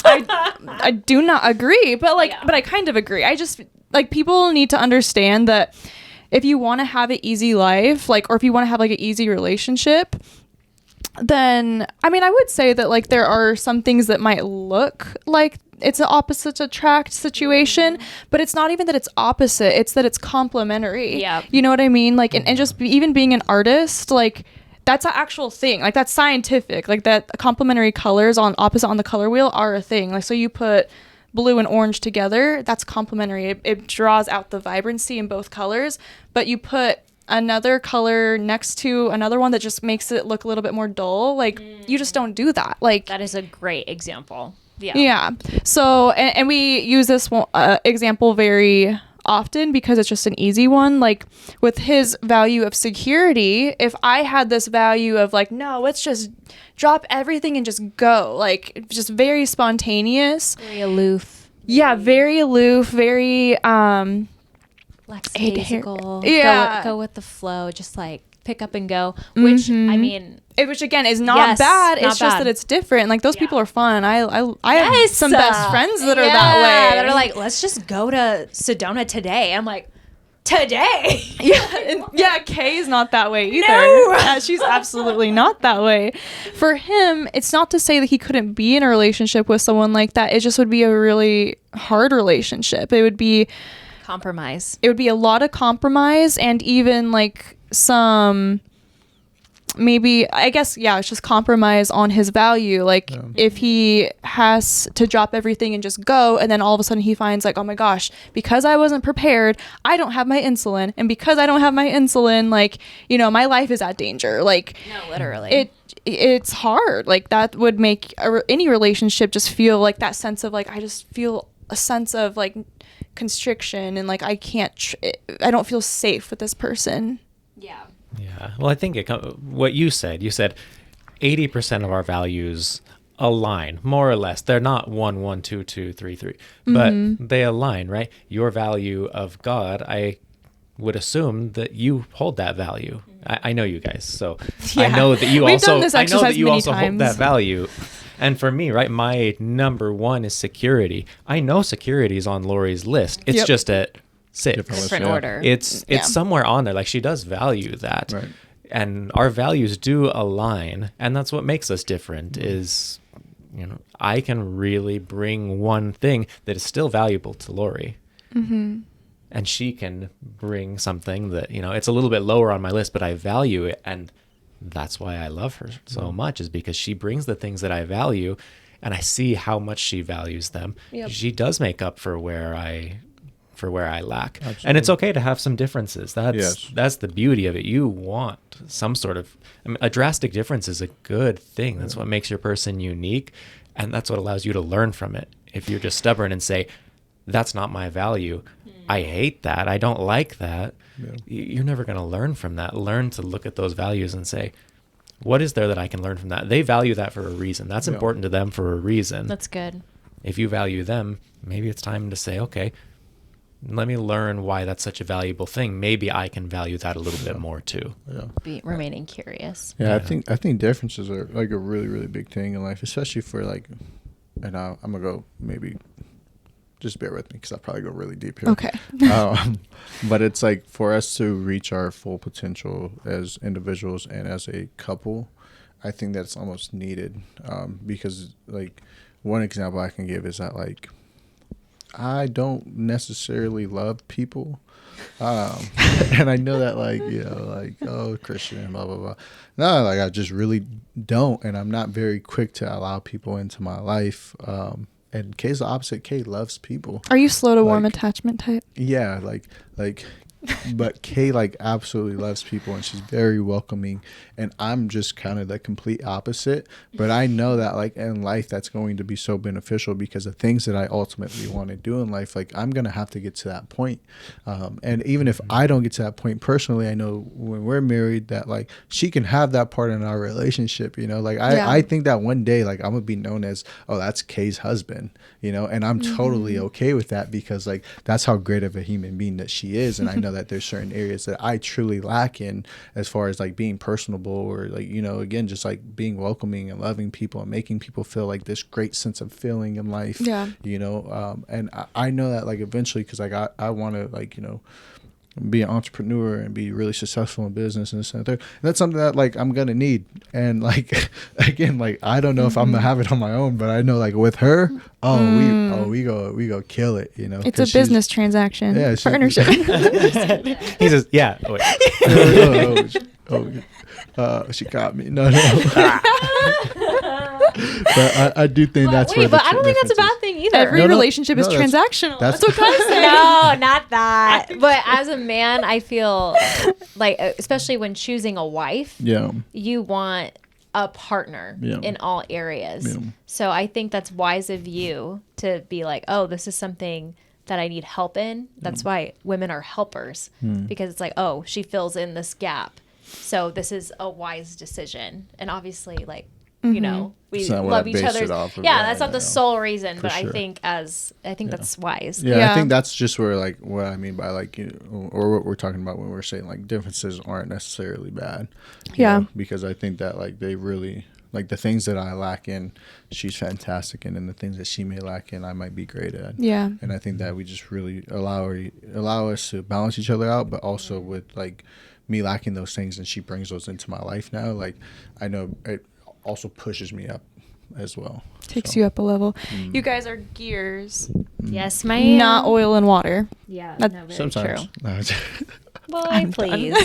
I do not agree, but like but I kind of agree. I just like people need to understand that if you want to have an easy life, like or if you want to have like an easy relationship, then I mean I would say that like there are some things that might look like it's an opposite attract situation, but it's not even that it's opposite, it's that it's complementary. Yeah. You know what I mean? Like and just even being an artist, like that's an actual thing. Like that's scientific. Like that complementary colors on opposite on the color wheel are a thing. Like so you put blue and orange together, that's complementary. It draws out the vibrancy in both colors, but you put another color next to another one that just makes it look a little bit more dull, like you just don't do that. Like that is a great example. Yeah. So and we use this example very often because it's just an easy one. Like with his value of security, if I had this value of like, no, let's just drop everything and just go, like just very spontaneous, very aloof. Yeah, very aloof, very lackadaisical. Yeah, go with the flow, just like pick up and go. Which I mean, which again is not bad. It's just that it's different. Like those people are fun. I have some best friends that are that way. That are like, let's just go to Sedona today. I'm like, today? Yeah. Kay is not that way either. No. She's absolutely not that way. For him, it's not to say that he couldn't be in a relationship with someone like that. It just would be a really hard relationship. It would be compromise. It would be a lot of compromise and even like some maybe I guess it's just compromise on his value. Like if he has to drop everything and just go, and then all of a sudden he finds like, oh my gosh, because I wasn't prepared, I don't have my insulin, and because I don't have my insulin, like, you know, my life is at danger. Like no, literally it's hard. Like that would make any relationship just feel like that sense of like I just feel a sense of like constriction and like I can't I don't feel safe with this person. Yeah. Well, I think what you said 80% of our values align more or less. They're not 1 1 2 2 3 3, but they align, right? Your value of God, I would assume that you hold that value. I know you guys, so I know that you also hold that value. And for me, right, my number one is security. I know security is on Lori's list. It's just at 6. Different order. It's somewhere on there. Like, she does value that. Right. And our values do align. And that's what makes us different is, you know, I can really bring one thing that is still valuable to Lori. Mm-hmm. And she can bring something that, you know, it's a little bit lower on my list, but I value it. And that's why I love her so much, is because she brings the things that I value, and I see how much she values them. Yep. She does make up for where I lack. Absolutely. And it's okay to have some differences. That's the beauty of it. You want some sort of, I mean, a drastic difference is a good thing. That's what makes your person unique, and that's what allows you to learn from it. If you're just stubborn and say, that's not my value, I hate that, I don't like that, you're never going to learn from that. Learn to look at those values and say, what is there that I can learn from that? They value that for a reason. That's important to them for a reason. That's good. If you value them, maybe it's time to say, okay, let me learn why that's such a valuable thing. Maybe I can value that a little bit more too. Remaining curious. Yeah, I think differences are like a really, really big thing in life, especially for like, and I'm going to go maybe, just bear with me because I'll probably go really deep here. Okay. But it's like for us to reach our full potential as individuals and as a couple, I think that's almost needed, because like one example I can give is that like I don't necessarily love people. And I know that like, you know, like, oh, Christian, blah, blah, blah. No, like I just really don't. And I'm not very quick to allow people into my life. And Kay's the opposite. Kay loves people. Are you slow to warm attachment type? Yeah, like but Kay like absolutely loves people, and she's very welcoming, and I'm just kind of the complete opposite. But I know that like in life that's going to be so beneficial, because the things that I ultimately want to do in life, like I'm gonna have to get to that point. And even if I don't get to that point personally, I know when we're married that like she can have that part in our relationship, you know. Like I think that one day like I'm gonna be known as, oh, that's Kay's husband, you know, and I'm totally okay with that, because like that's how great of a human being that she is. And I know that there's certain areas that I truly lack in, as far as like being personable, or like, you know, again, just like being welcoming and loving people and making people feel like this great sense of feeling in life, you know. And I know that like eventually, because like I want to like, you know, be an entrepreneur and be really successful in business and this and that. And that's something that like I'm gonna need. And like again, like I don't know if I'm gonna have it on my own, but I know like with her, we go kill it, you know. It's a business transaction. Yeah, partnership. He says, yeah. She caught me. No. But I do think that's where. But I don't think that's a bad thing either. Every relationship is transactional. That's what I say. No, not that. But as a man, I feel like, especially when choosing a wife, you want a partner in all areas. Yeah. So I think that's wise of you to be like, oh, this is something that I need help in. That's why women are helpers, because it's like, oh, she fills in this gap. So this is a wise decision. And obviously, like, you know, we love each other. That's not the sole reason, but sure. I think that's wise. Yeah, I think that's just where like what I mean by like, you know, or what we're talking about when we're saying like differences aren't necessarily bad. You know, because I think that like they really like the things that I lack in, she's fantastic in, and the things that she may lack in, I might be great at. Yeah. And I think that we just really allow us to balance each other out, but also with like me lacking those things and she brings those into my life now, like I know it also pushes me up as well. Takes you up a level. You guys are gears. Yes, ma'am. Not oil and water. Yeah, that's very sometimes true. Boy, please.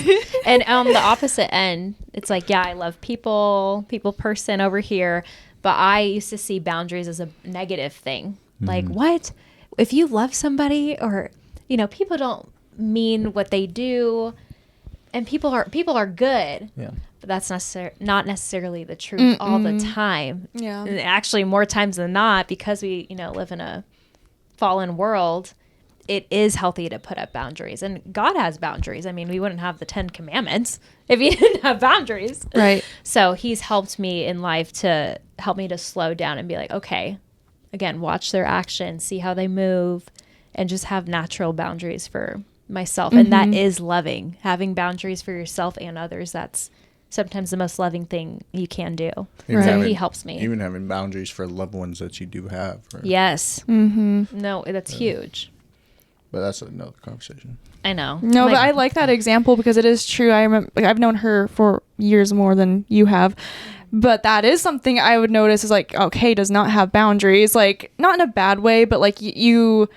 And on the opposite end, it's like, yeah, I love people person over here, but I used to see boundaries as a negative thing. Like, what? If you love somebody, or, you know, people don't mean what they do, and people are good. Yeah. But that's not necessarily the truth all the time. Yeah. And actually, more times than not, because we, you know, live in a fallen world, it is healthy to put up boundaries. And God has boundaries. I mean, we wouldn't have the 10 Commandments if he didn't have boundaries. Right. So he's helped me in life to help me to slow down and be like, okay, again, watch their actions, see how they move, and just have natural boundaries for myself. And that is loving. Having boundaries for yourself and others, that's sometimes the most loving thing you can do. Even So he helps me. Even having boundaries for loved ones that you do have. Right? Yes. Mm-hmm. No, that's huge. But that's another conversation. I know. No, but I like that example because it is true. I remember, like, I've known her for years more than you have. But that is something I would notice is like, okay, does not have boundaries. Like, not in a bad way, but like you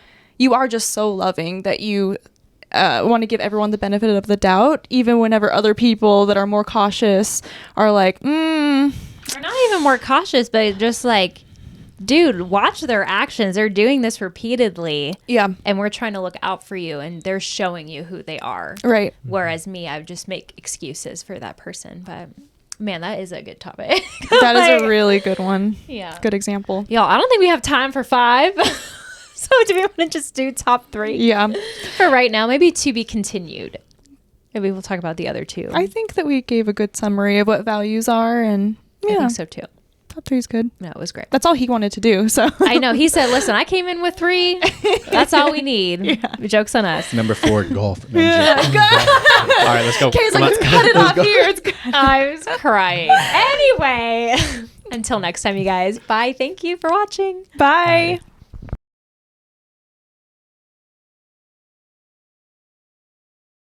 are just so loving that you want to give everyone the benefit of the doubt, even whenever other people that are more cautious are like, Or not even more cautious, but just like, dude, watch their actions. They're doing this repeatedly. Yeah. And we're trying to look out for you, and they're showing you who they are. Right. Whereas me, I would just make excuses for that person. But man, that is a good topic. That is a really good one. Yeah. Good example. Y'all, I don't think we have time for 5. So do we want to just do top 3? Yeah. For right now, maybe to be continued. Maybe we'll talk about the other 2. I think that we gave a good summary of what values are, and I think so too. top 3 is good. No, it was great. That's all he wanted to do. So I know. He said, listen, I came in with 3. That's all we need. Yeah. Joke's on us. Number 4, golf. No, yeah. All right, let's go. Kay's like, just cut it off here. It's good. I was crying. Anyway, until next time, you guys. Bye. Thank you for watching. Bye. Bye.